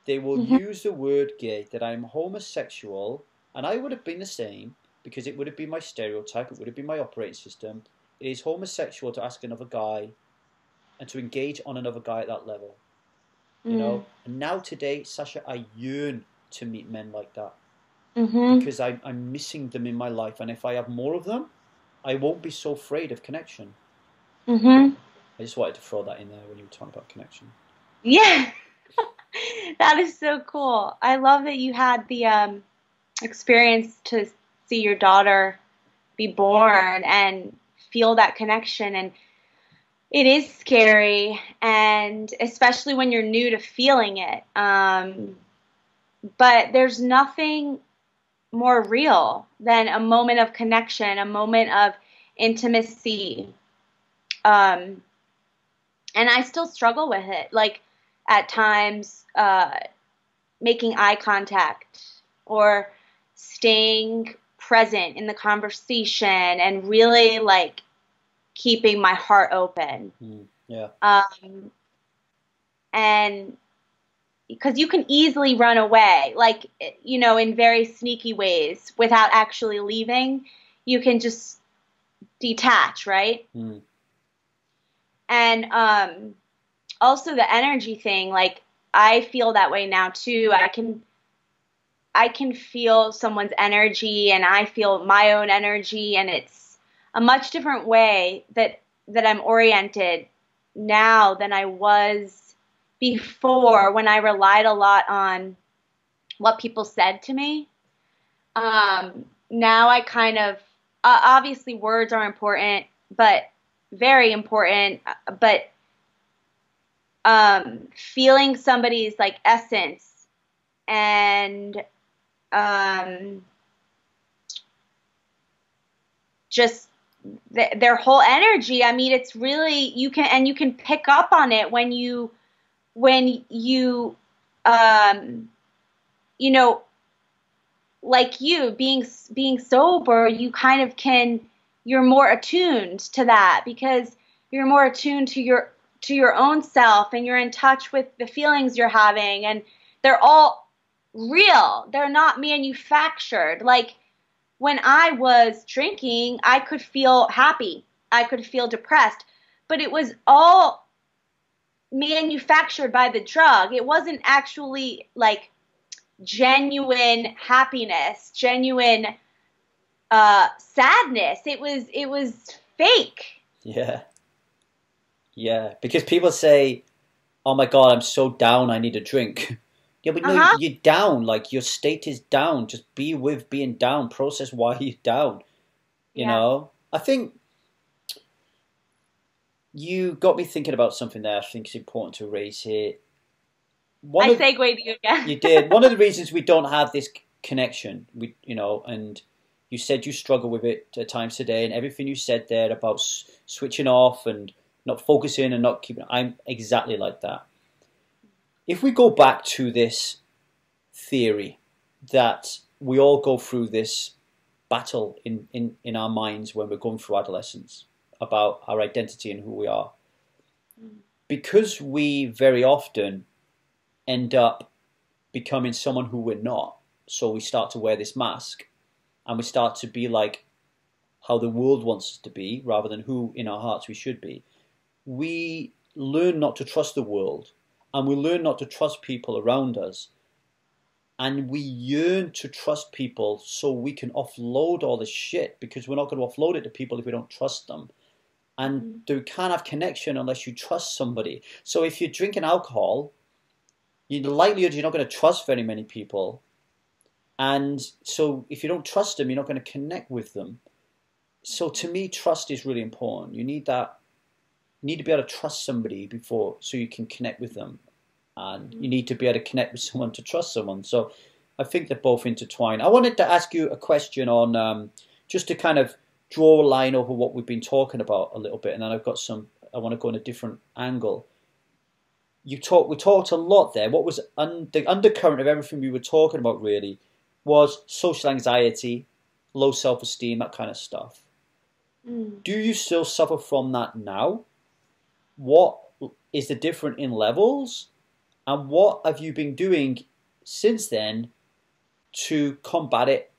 They will use the word gay, that I'm homosexual, and I would have been the same because it would have been my stereotype, it would have been my operating system. It is homosexual to ask another guy and to engage on another guy at that level. You know? And now today, Sasha, I yearn to meet men like that. Because I'm missing them in my life. And if I have more of them, I won't be so afraid of connection. I just wanted to throw that in there when you were talking about connection. Yeah. That is so cool. I love that you had the experience to see your daughter be born and feel that connection. And it is scary, and especially when you're new to feeling it. But there's nothing more real than a moment of connection, a moment of intimacy. And I still struggle with it. Like at times, making eye contact or staying present in the conversation and really like keeping my heart open. And because you can easily run away, like, you know, in very sneaky ways without actually leaving. You can just detach, right? And also the energy thing, like I feel that way now too. I can feel someone's energy and I feel my own energy, and it's a much different way that I'm oriented now than I was before, when I relied a lot on what people said to me. Now I kind of, obviously words are important, but very important, but feeling somebody's like essence and just their whole energy. I mean, it's really, you can pick up on it when you you know, like you being sober, you kind of you're more attuned to that because you're more attuned to your own self, and you're in touch with the feelings you're having, and they're all real. They're not manufactured. Like when I was drinking, I could feel happy. I could feel depressed, but it was all manufactured by the drug. It wasn't actually like genuine happiness, genuine sadness. It was fake. Yeah, because people say, oh my God, I'm so down, I need a drink. Yeah, but no, you're down, like your state is down. Just be with being down, process why you're down. You know? I think you got me thinking about something there I think is important to raise here. I segued you again. You did. One of the reasons we don't have this connection, and you said you struggle with it at times today, and everything you said there about switching off and not focusing and not keeping, I'm exactly like that. If we go back to this theory that we all go through this battle in our minds when we're going through adolescence about our identity and who we are, because we very often end up becoming someone who we're not, so we start to wear this mask and we start to be like how the world wants us to be rather than who in our hearts we should be. We learn not to trust the world, and we learn not to trust people around us, and we yearn to trust people so we can offload all this shit, because we're not going to offload it to people if we don't trust them. And you can't have connection unless you trust somebody. So if you're drinking alcohol, the likelihood you're not going to trust very many people. And so if you don't trust them, you're not going to connect with them. So to me, trust is really important. You need that. You need to be able to trust somebody so you can connect with them. And you need to be able to connect with someone to trust someone. So I think they're both intertwined. I wanted to ask you a question on, just to kind of draw a line over what we've been talking about a little bit. And then I want to go in a different angle. we talked a lot there. What was the undercurrent of everything we were talking about really was social anxiety, low self-esteem, that kind of stuff. Mm. Do you still suffer from that now? What is the difference in levels? And what have you been doing since then to combat it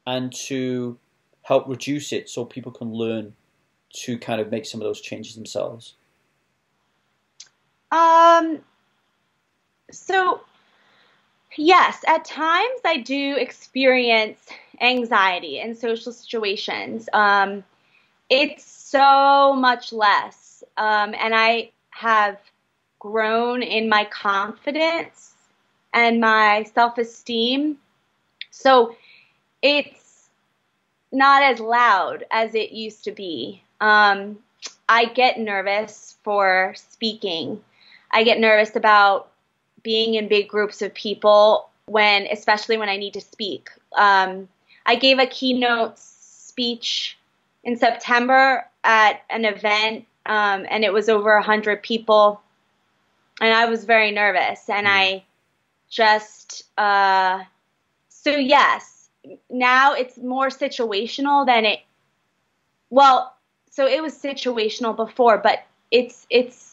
and to help reduce it so people can learn to kind of make some of those changes themselves? So yes, at times I do experience anxiety in social situations. It's so much less. And I have grown in my confidence and my self-esteem. So it's not as loud as it used to be. I get nervous for speaking. I get nervous about being in big groups of people especially when I need to speak. I gave a keynote speech in September at an event, and it was over 100 people, and I was very nervous, and I just, so yes, now it's more situational than so it was situational before, but it's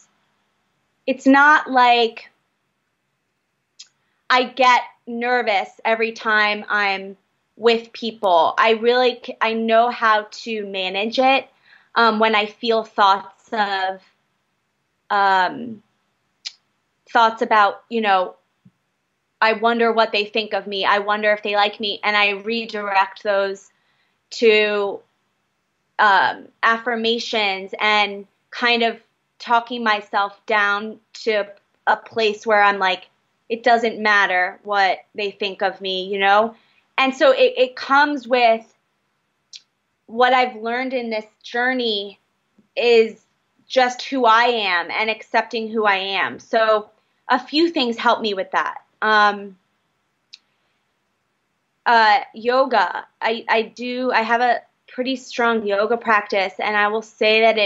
not like I get nervous every time I'm with people. I know how to manage it when I feel thoughts about, I wonder what they think of me. I wonder if they like me. And I redirect those to affirmations and kind of talking myself down to a place where I'm like, it doesn't matter what they think of me, And so it comes with what I've learned in this journey is just who I am and accepting who I am. So a few things help me with that. Yoga. I have a pretty strong yoga practice, and I will say that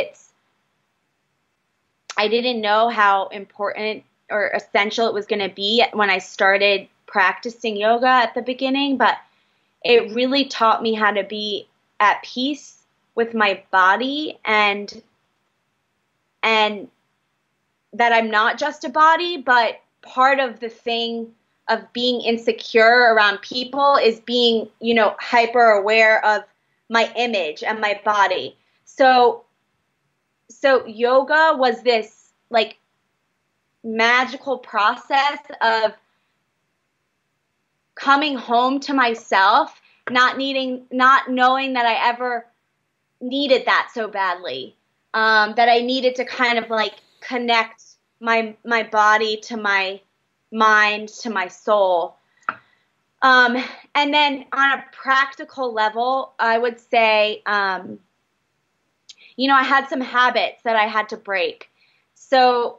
I didn't know how important or essential it was going to be when I started practicing yoga at the beginning, but it really taught me how to be at peace with my body and that I'm not just a body, but part of the thing of being insecure around people is being, hyper aware of my image and my body. So yoga was this like magical process of coming home to myself, not knowing that I ever needed that so badly, that I needed to kind of like connect my body to my mind, to my soul. And then on a practical level, I would say, I had some habits that I had to break. So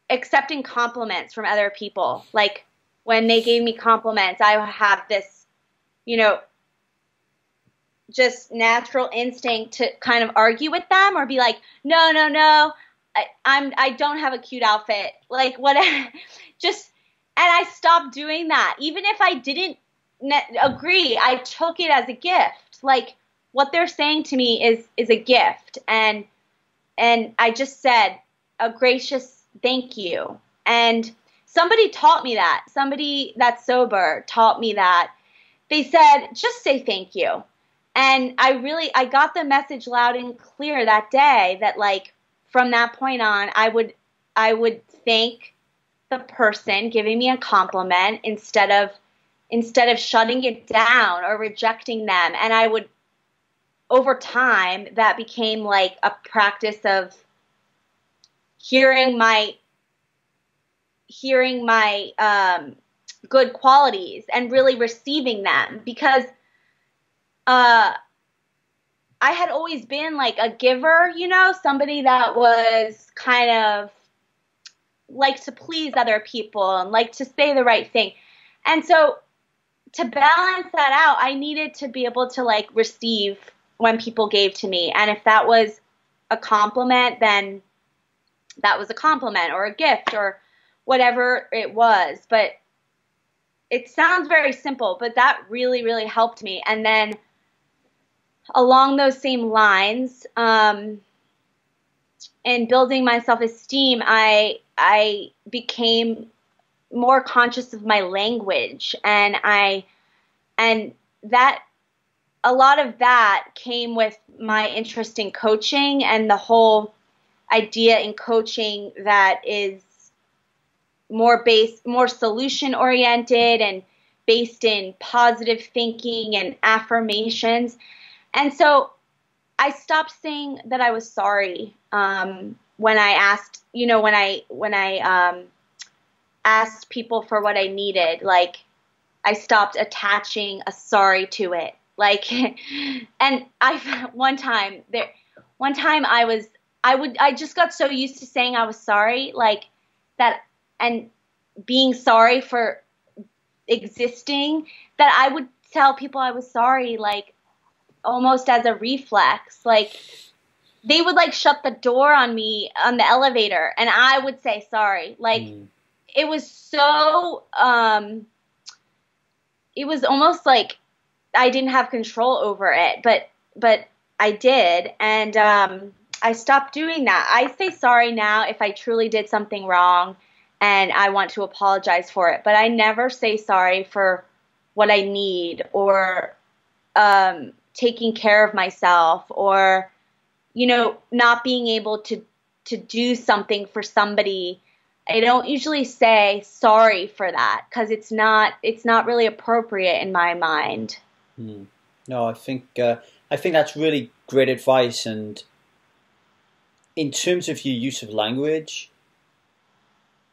accepting compliments from other people, like when they gave me compliments, I have this, just natural instinct to kind of argue with them or be like, no, I don't have a cute outfit. Like what, and I stopped doing that. Even if I didn't agree, I took it as a gift. Like what they're saying to me is a gift. And I just said a gracious thank you. And somebody taught me that. Somebody that's sober taught me that. They said, just say thank you. And I got the message loud and clear that day that like from that point on, I would thank the person giving me a compliment instead of shutting it down or rejecting them. And I would, over time, that became like a practice of hearing my good qualities and really receiving them, because I had always been like a giver, somebody that was kind of like to please other people and like to say the right thing. And so to balance that out, I needed to be able to like receive when people gave to me. And if that was a compliment, then that was a compliment or a gift or whatever it was. But it sounds very simple, but that really, really helped me. And then along those same lines, in building my self-esteem, I became more conscious of my language, and that a lot of that came with my interest in coaching and the whole idea in coaching that is more solution oriented and based in positive thinking and affirmations. And so I stopped saying that I was sorry when I asked, when I asked people for what I needed. Like, I stopped attaching a sorry to it. Like, and one time I just got so used to saying I was sorry, like that, and being sorry for existing, that I would tell people I was sorry, like almost as a reflex. Like, they would like shut the door on me on the elevator and I would say sorry. Like, it was so, it was almost like I didn't have control over it, but I did. And I stopped doing that. I say sorry now if I truly did something wrong and I want to apologize for it. But I never say sorry for what I need, or taking care of myself, or, not being able to do something for somebody. I don't usually say sorry for that because it's not really appropriate in my mind. No, I think that's really great advice. And in terms of your use of language,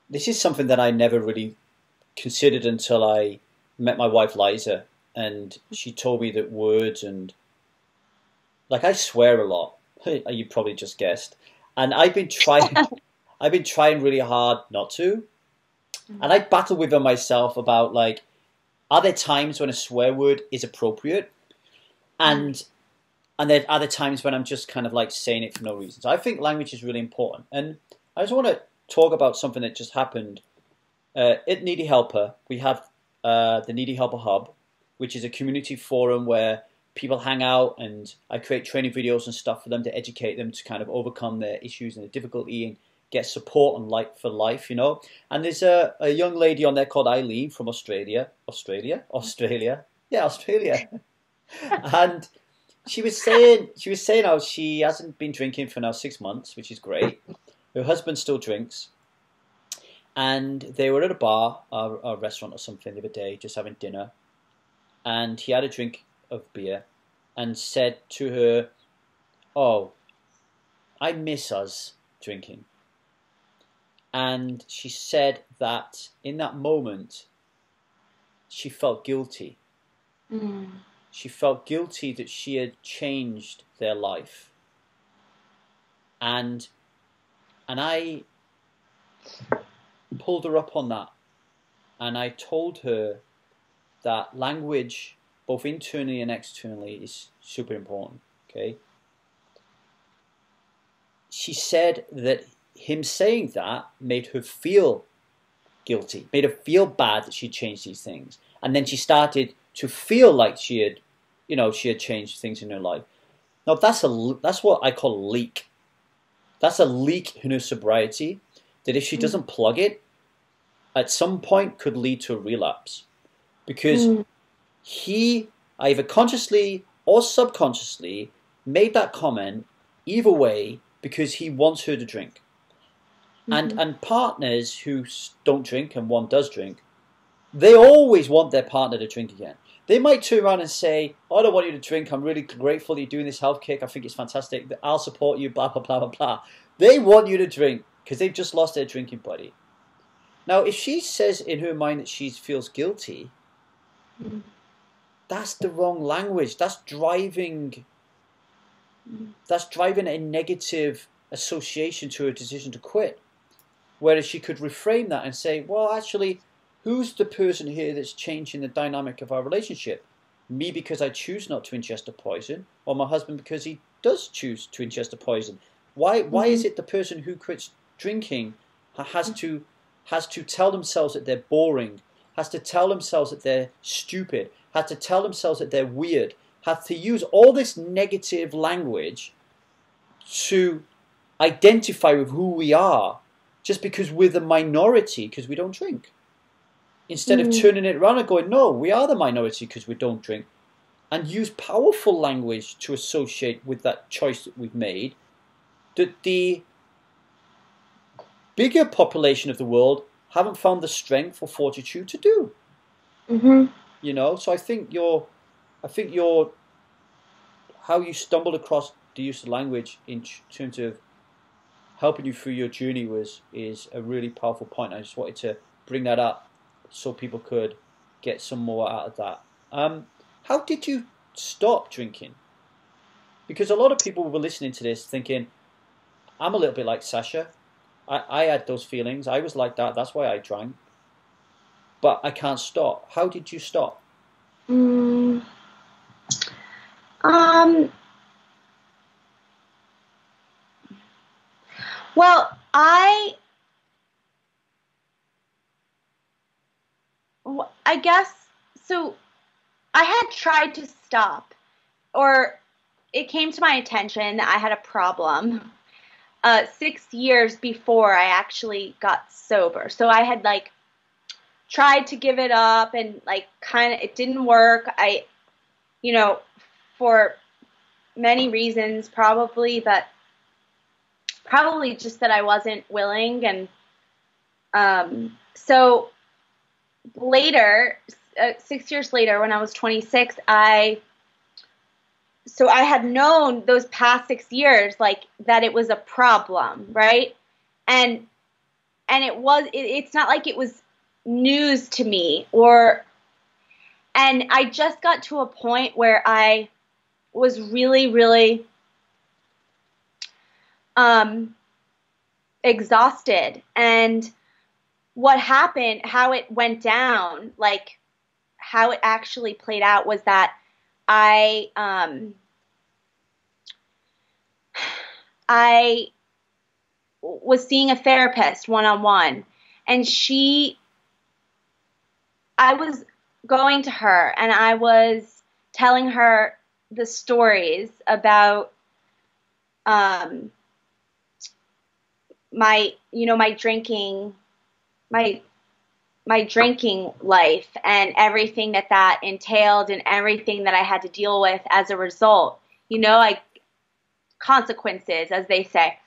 this is something that I never really considered until I met my wife Liza, and she told me that words, and like, I swear a lot. You probably just guessed, and I've been trying really hard not to, and I battle with them myself about, like, are there times when a swear word is appropriate, and there are times when I'm just kind of like saying it for no reason. So I think language is really important, and I just want to talk about something that just happened at Needy Helper. We have the Needy Helper Hub, which is a community forum where people hang out, and I create training videos and stuff for them to educate them to kind of overcome their issues and the difficulty and get support and light for life, And there's a young lady on there called Eileen from Australia. Yeah, Australia. And she was saying how she hasn't been drinking for now 6 months, which is great. Her husband still drinks. And they were at a bar, a restaurant or something the other day, just having dinner. And he had a drink of beer and said to her, "Oh, I miss us drinking." And she said that in that moment, she felt guilty. She felt guilty that she had changed their life. And I pulled her up on that. And I told her that language, both internally and externally, is super important. Okay. She said that him saying that made her feel guilty, made her feel bad that she changed these things. And then she started to feel like she had changed things in her life. Now that's what I call a leak. That's a leak in her sobriety that, if she doesn't plug it, at some point could lead to a relapse. Because he either consciously or subconsciously made that comment, either way, because he wants her to drink. And partners who don't drink and one does drink, they always want their partner to drink again. They might turn around and say, "Oh, I don't want you to drink. I'm really grateful that you're doing this health kick. I think it's fantastic. I'll support you, blah, blah, blah, blah, blah." They want you to drink because they've just lost their drinking buddy. Now, if she says in her mind that she feels guilty, that's the wrong language. That's driving a negative association to her decision to quit. Whereas she could reframe that and say, well, actually, who's the person here that's changing the dynamic of our relationship? Me, because I choose not to ingest a poison, or my husband because he does choose to ingest a poison? Why is it the person who quits drinking has to has to tell themselves that they're boring, has to tell themselves that they're stupid, has to tell themselves that they're weird, has to use all this negative language to identify with who we are, just because we're the minority because we don't drink. Instead of turning it around and going, no, we are the minority because we don't drink, and use powerful language to associate with that choice that we've made, that the bigger population of the world haven't found the strength or fortitude to do. You know, so I think your how you stumbled across the use of language in terms of helping you through your journey is a really powerful point. I just wanted to bring that up so people could get some more out of that. How did you stop drinking? Because a lot of people were listening to this thinking, I'm a little bit like Sasha. I had those feelings. I was like that. That's why I drank. But I can't stop. How did you stop? Well, I guess, so I had tried to stop, or it came to my attention that I had a problem 6 years before I actually got sober. So I had like tried to give it up and like kind of, it didn't work. You know, for many reasons, probably just that I wasn't willing. And so later, 6 years later, when I was 26, I had known those past 6 years, like, that it was a problem, right? And it's not like it was news to me, and I just got to a point where I was really, really exhausted. And what happened, how it went down, like how it actually played out, was that I was seeing a therapist one-on-one, and I was going to her and I was telling her the stories about my drinking life and everything that entailed and everything that I had to deal with as a result, like consequences, as they say.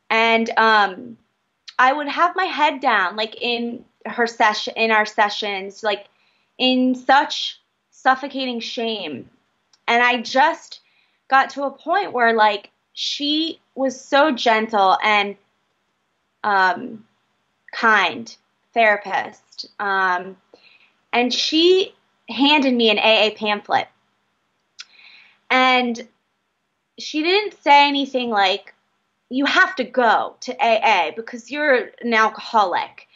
And I would have my head down, like in our sessions, like in such suffocating shame. And I just got to a point where, like, she was so gentle and kind therapist. And she handed me an AA pamphlet. And she didn't say anything like, you have to go to AA because you're an alcoholic.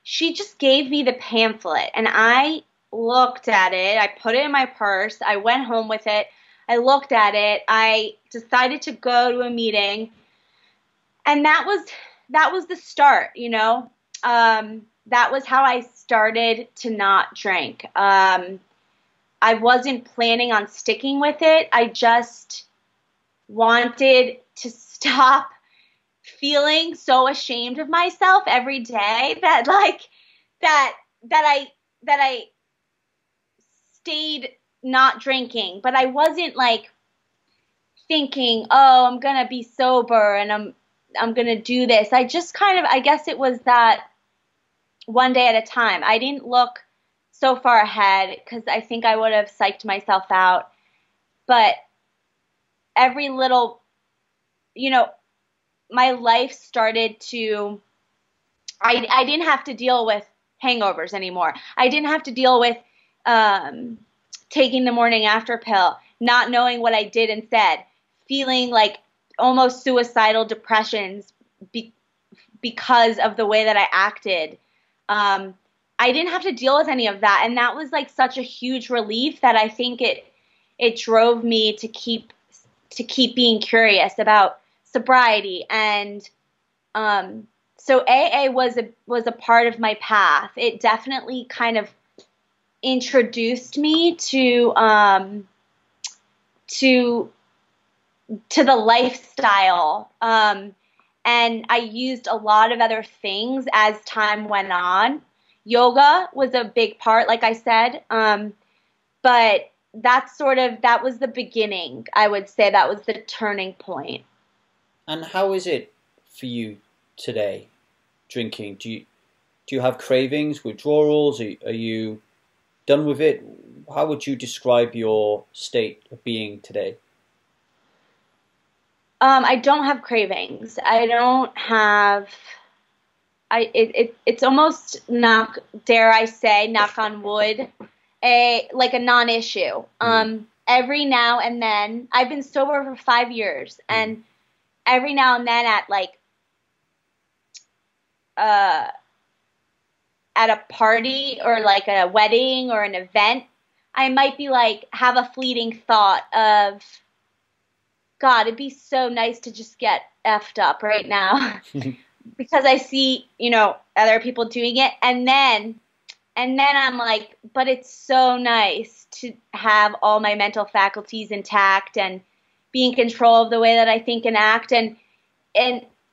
She just gave me the pamphlet, and I looked at it. I put it in my purse. I went home with it. I looked at it. I decided to go to a meeting, and that was the start, That was how I started to not drink. I wasn't planning on sticking with it. I just wanted to stop feeling so ashamed of myself every day that I stayed not drinking. But I wasn't like thinking, oh, I'm going to be sober and I'm going to do this. I just I guess it was that one day at a time. I didn't look so far ahead because I think I would have psyched myself out. But every little, my life started to, I didn't have to deal with hangovers anymore. I didn't have to deal with taking the morning after pill, not knowing what I did and said, feeling like almost suicidal depressions because of the way that I acted. I didn't have to deal with any of that. And that was like such a huge relief that I think it drove me to keep being curious about sobriety and so AA was a part of my path. It definitely kind of introduced me to the lifestyle. And I used a lot of other things as time went on. Yoga was a big part, like I said. But that was the beginning. I would say that was the turning point. And how is it for you today, drinking? Do you have cravings, withdrawals? Are you done with it? How would you describe your state of being today? I don't have cravings. I don't have. It's almost dare I say, knock on wood, a non-issue. Every now and then, I've been sober for 5 years, and every now and then at a party or like a wedding or an event, I might be like, have a fleeting thought of, God, it'd be so nice to just get effed up right now because I see, other people doing it. And then I'm like, but it's so nice to have all my mental faculties intact and be in control of the way that I think and act. And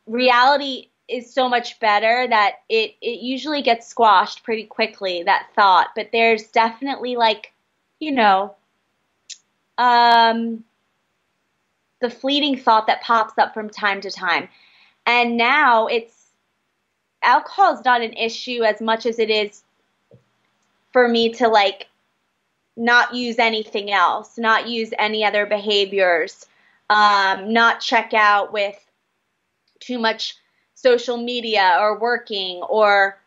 reality is so much better that it usually gets squashed pretty quickly, that thought. But there's definitely the fleeting thought that pops up from time to time. And now alcohol is not an issue as much as it is for me to not use anything else, not use any other behaviors, not check out with too much social media or working or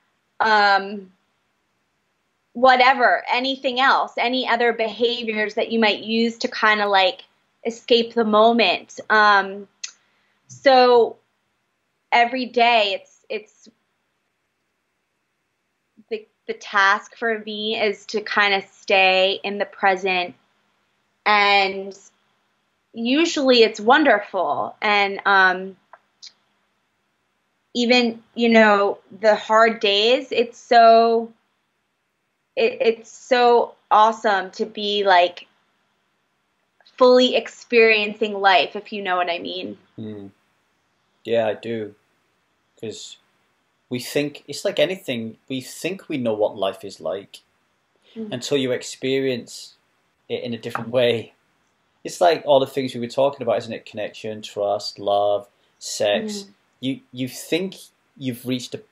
whatever, anything else, any other behaviors that you might use to kind of escape the moment. So every day it's the task for me is to kind of stay in the present, and usually it's wonderful. And even the hard days, it's so awesome to be fully experiencing life, if you know what I mean. Yeah, I do. Because we think, it's like anything, we think we know what life is like until you experience it in a different way. It's like all the things we were talking about, isn't it? Connection, trust, love, sex. You think you've reached a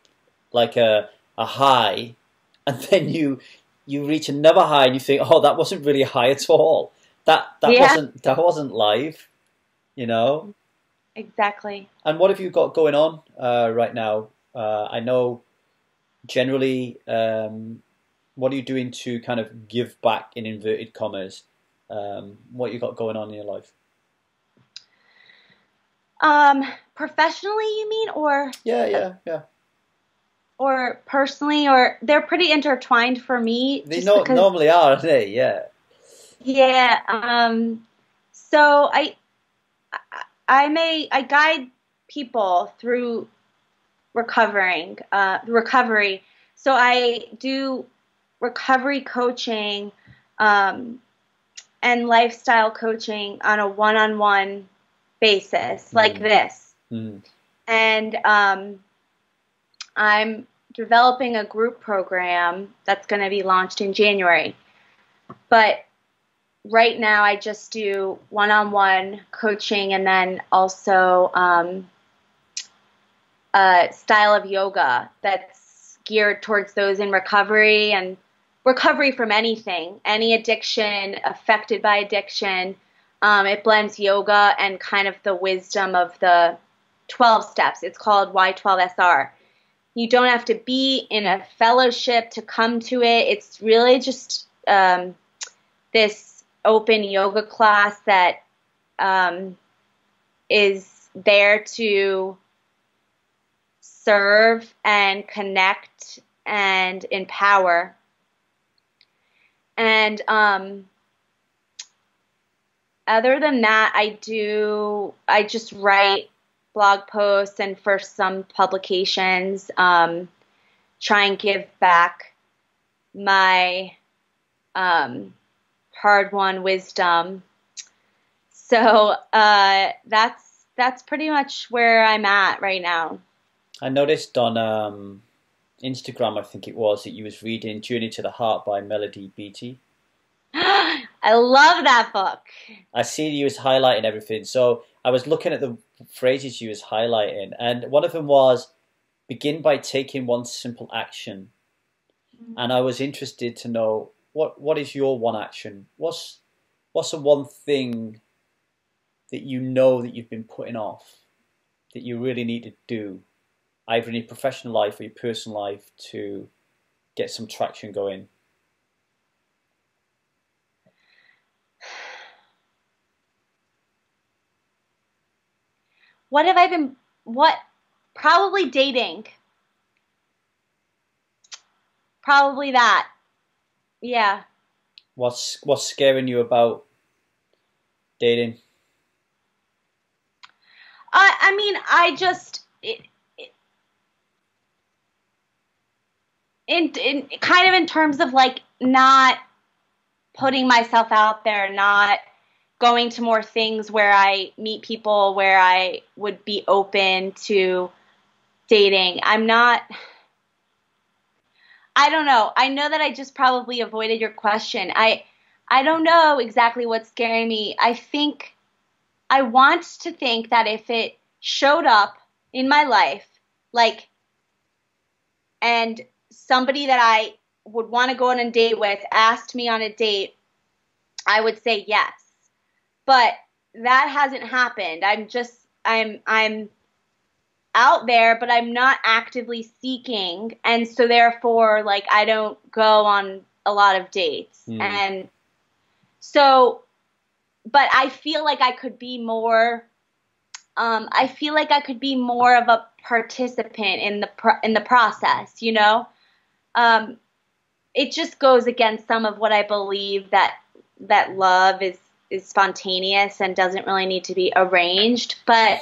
high, and then you reach another high and you think, oh, that wasn't really a high at all. That wasn't life, Exactly. And what have you got going on right now? I know generally, what are you doing to kind of give back in inverted commas? What you got going on in your life? Professionally, you mean, or Yeah. or personally, or they're pretty intertwined for me. They normally are, aren't they? Yeah. Yeah. So I guide people through recovery. So I do recovery coaching, and lifestyle coaching on a one-on-one basis, like this. And I'm developing a group program that's going to be launched in January. But right now I just do one-on-one coaching, and then also a style of yoga that's geared towards those in recovery and recovery from anything, any addiction, affected by addiction. It blends yoga and kind of the wisdom of the 12 steps. It's called Y12SR. You don't have to be in a fellowship to come to it. It's really just this open yoga class that is there to serve and connect and empower. And other than that, I just write blog posts and for some publications, try and give back my hard-won wisdom. So that's pretty much where I'm at right now. I noticed on Instagram, I think it was, that you was reading Journey to the Heart by Melody Beattie. I love that book. I see you was highlighting everything. So I was looking at the phrases you was highlighting, and one of them was, begin by taking one simple action. And I was interested to know, what is your one action? What's the one thing that you know that you've been putting off, that you really need to do, either in your professional life or your personal life, to get some traction going? What have I been, probably dating. Probably that. Yeah. What's scaring you about dating? I mean, I just, in kind of in terms of like not putting myself out there, not going to more things where I meet people where I would be open to dating. I don't know. I know that I just probably avoided your question. I don't know exactly what's scaring me. I want to think that if it showed up in my life, like, and somebody that I would want to go on a date with asked me on a date, I would say yes. But that hasn't happened. I'm out there, but I'm not actively seeking. And so therefore, like, I don't go on a lot of dates. And so, but I feel like I could be more, of a participant in the process, you know? It just goes against some of what I believe, that love is spontaneous and doesn't really need to be arranged. But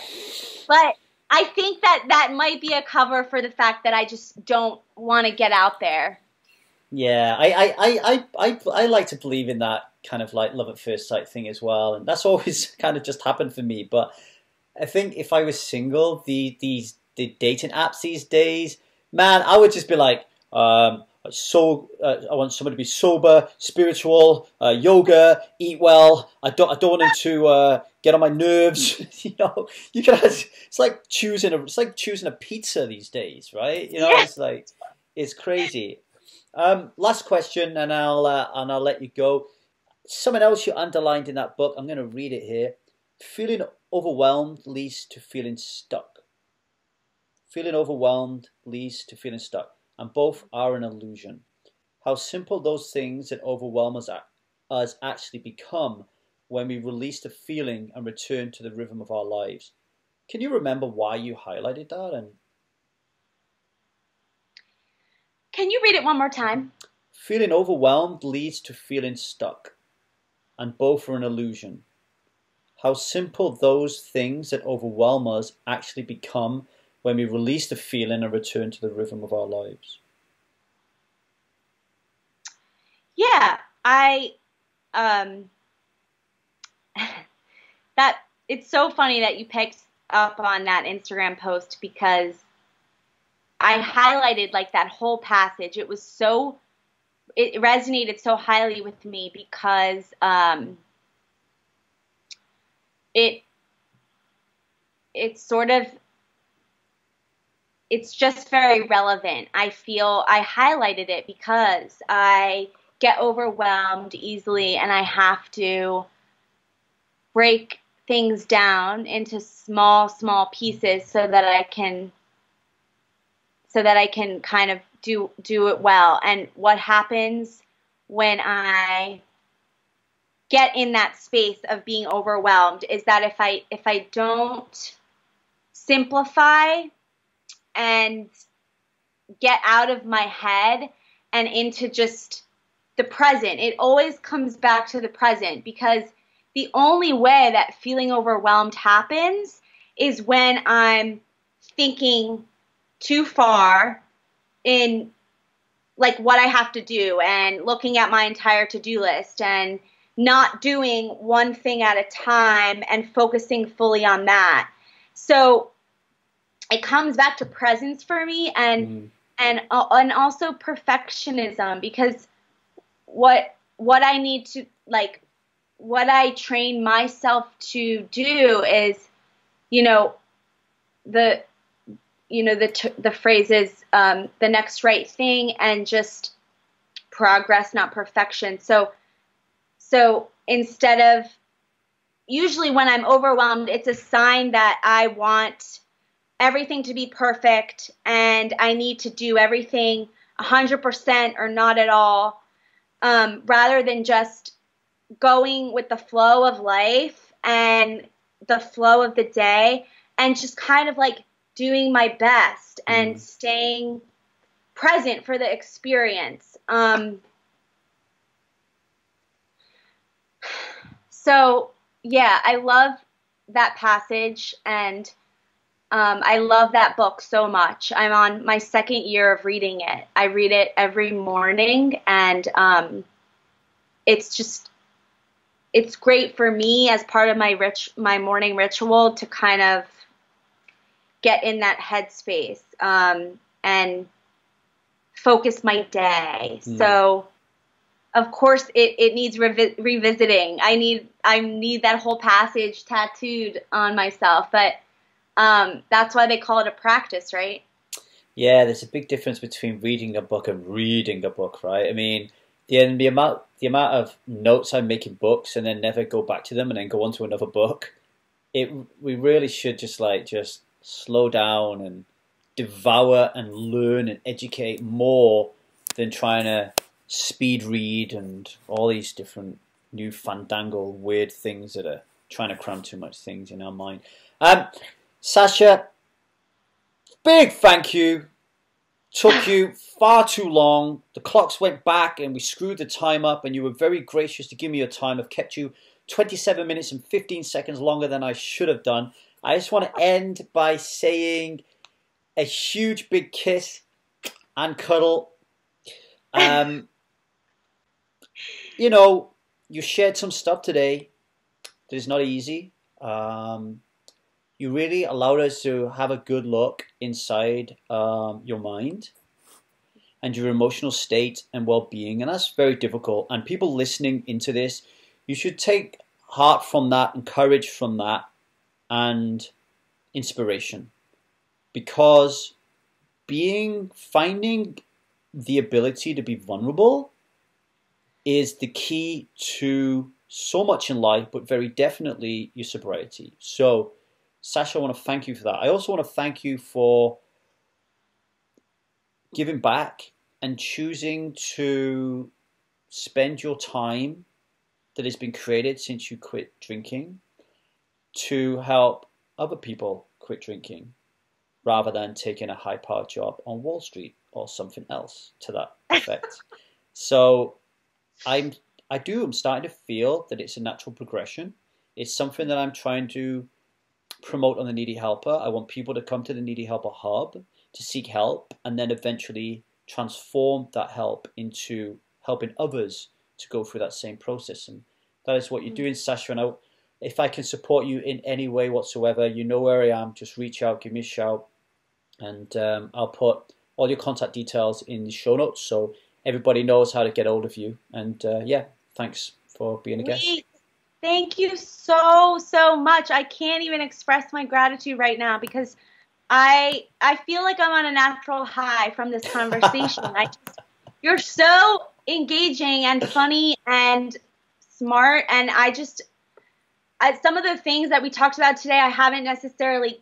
I think that might be a cover for the fact that I just don't want to get out there. Yeah, I like to believe in that kind of like love at first sight thing as well, and that's always kind of just happened for me. But I think if I was single, the dating apps these days, man, I would just be like, I want someone to be sober, spiritual, yoga, eat well. I don't want them to get on my nerves. You know, it's like choosing a pizza these days, right? You know, Yeah. it's crazy. Last question, and I'll let you go. Something else you underlined in that book. I'm going to read it here. Feeling overwhelmed leads to feeling stuck. Feeling overwhelmed leads to feeling stuck, and both are an illusion. How simple those things that overwhelm us actually become when we release the feeling and return to the rhythm of our lives. Can you remember why you highlighted that? And Can you read it one more time? feeling overwhelmed leads to feeling stuck, and both are an illusion. How simple those things that overwhelm us actually become when we release the feeling and return to the rhythm of our lives. Yeah, that it's so funny that you picked up on that Instagram post, because I highlighted like that whole passage. It resonated so highly with me because it's just very relevant. I feel I highlighted it because I get overwhelmed easily, and I have to break things down into small pieces so that I can kind of do it well. And what happens when I get in that space of being overwhelmed is that if I don't simplify and get out of my head and into just the present, it always comes back to the present, because the only way that feeling overwhelmed happens is when I'm thinking too far in like what I have to do and looking at my entire to-do list and not doing one thing at a time and focusing fully on that. So it comes back to presence for me and also perfectionism, because what I need to, like, what I train myself to do is, the phrase is the next right thing, and just progress, not perfection. So instead of, usually when I'm overwhelmed, it's a sign that I want everything to be perfect and I need to do everything 100% or not at all, rather than just going with the flow of life and the flow of the day and just kind of like doing my best and staying present for the experience. So yeah, I love that passage, and I love that book so much. I'm on my second year of reading it. I read it every morning, and it's great for me as part of my morning ritual to kind of get in that headspace and focus my day. So of course it needs revisiting. I need that whole passage tattooed on myself, but that's why they call it a practice, right? Yeah, there's a big difference between reading a book and reading a book, right? I mean, the amount of notes I make in books and then never go back to them and then go on to another book. We really should just slow down and devour and learn and educate more than trying to speed read and all these different new fandangled weird things that are trying to cram too much things in our mind. Sasha, big thank you. Took you far too long. The clocks went back and we screwed the time up, and you were very gracious to give me your time. I've kept you 27 minutes and 15 seconds longer than I should have done. I just want to end by saying a huge big kiss and cuddle. You shared some stuff today that is not easy. You really allowed us to have a good look inside your mind and your emotional state and well-being, and that's very difficult. And people listening into this, you should take heart from that and courage from that and inspiration, because finding the ability to be vulnerable is the key to so much in life, but very definitely your sobriety. So Sasha, I want to thank you for that. I also want to thank you for giving back and choosing to spend your time that has been created since you quit drinking to help other people quit drinking, rather than taking a high-powered job on Wall Street or something else to that effect. So I'm starting to feel that it's a natural progression. It's something that I'm trying to promote on the Needy Helper. I want people to come to the Needy Helper hub to seek help, and then eventually transform that help into helping others to go through that same process. And that is what you're doing, Sasha. And if I can support you in any way whatsoever, you know where I am. Just reach out, give me a shout, and I'll put all your contact details in the show notes so everybody knows how to get hold of you. And yeah, thanks for being a guest. Thank you so much. I can't even express my gratitude right now, because I feel like I'm on a natural high from this conversation. You're so engaging and funny and smart, and some of the things that we talked about today, I haven't necessarily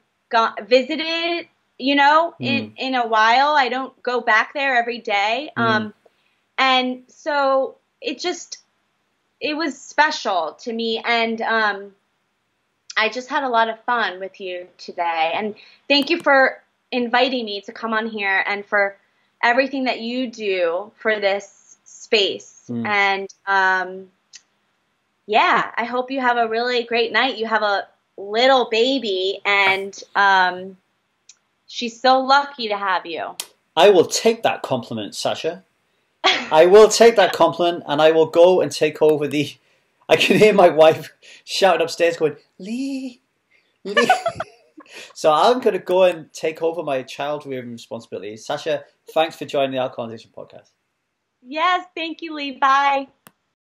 visited, in a while. I don't go back there every day. And so it was special to me. And I just had a lot of fun with you today. And thank you for inviting me to come on here and for everything that you do for this space. And yeah, I hope you have a really great night. You have a little baby, and she's so lucky to have you. I will take that compliment, Sasha. I will take that compliment, and I will go and take over the... I can hear my wife shouting upstairs going, Lee. So I'm going to go and take over my child-rearing responsibilities. Sasha, thanks for joining the Alcoholism podcast. Yes, thank you, Lee. Bye.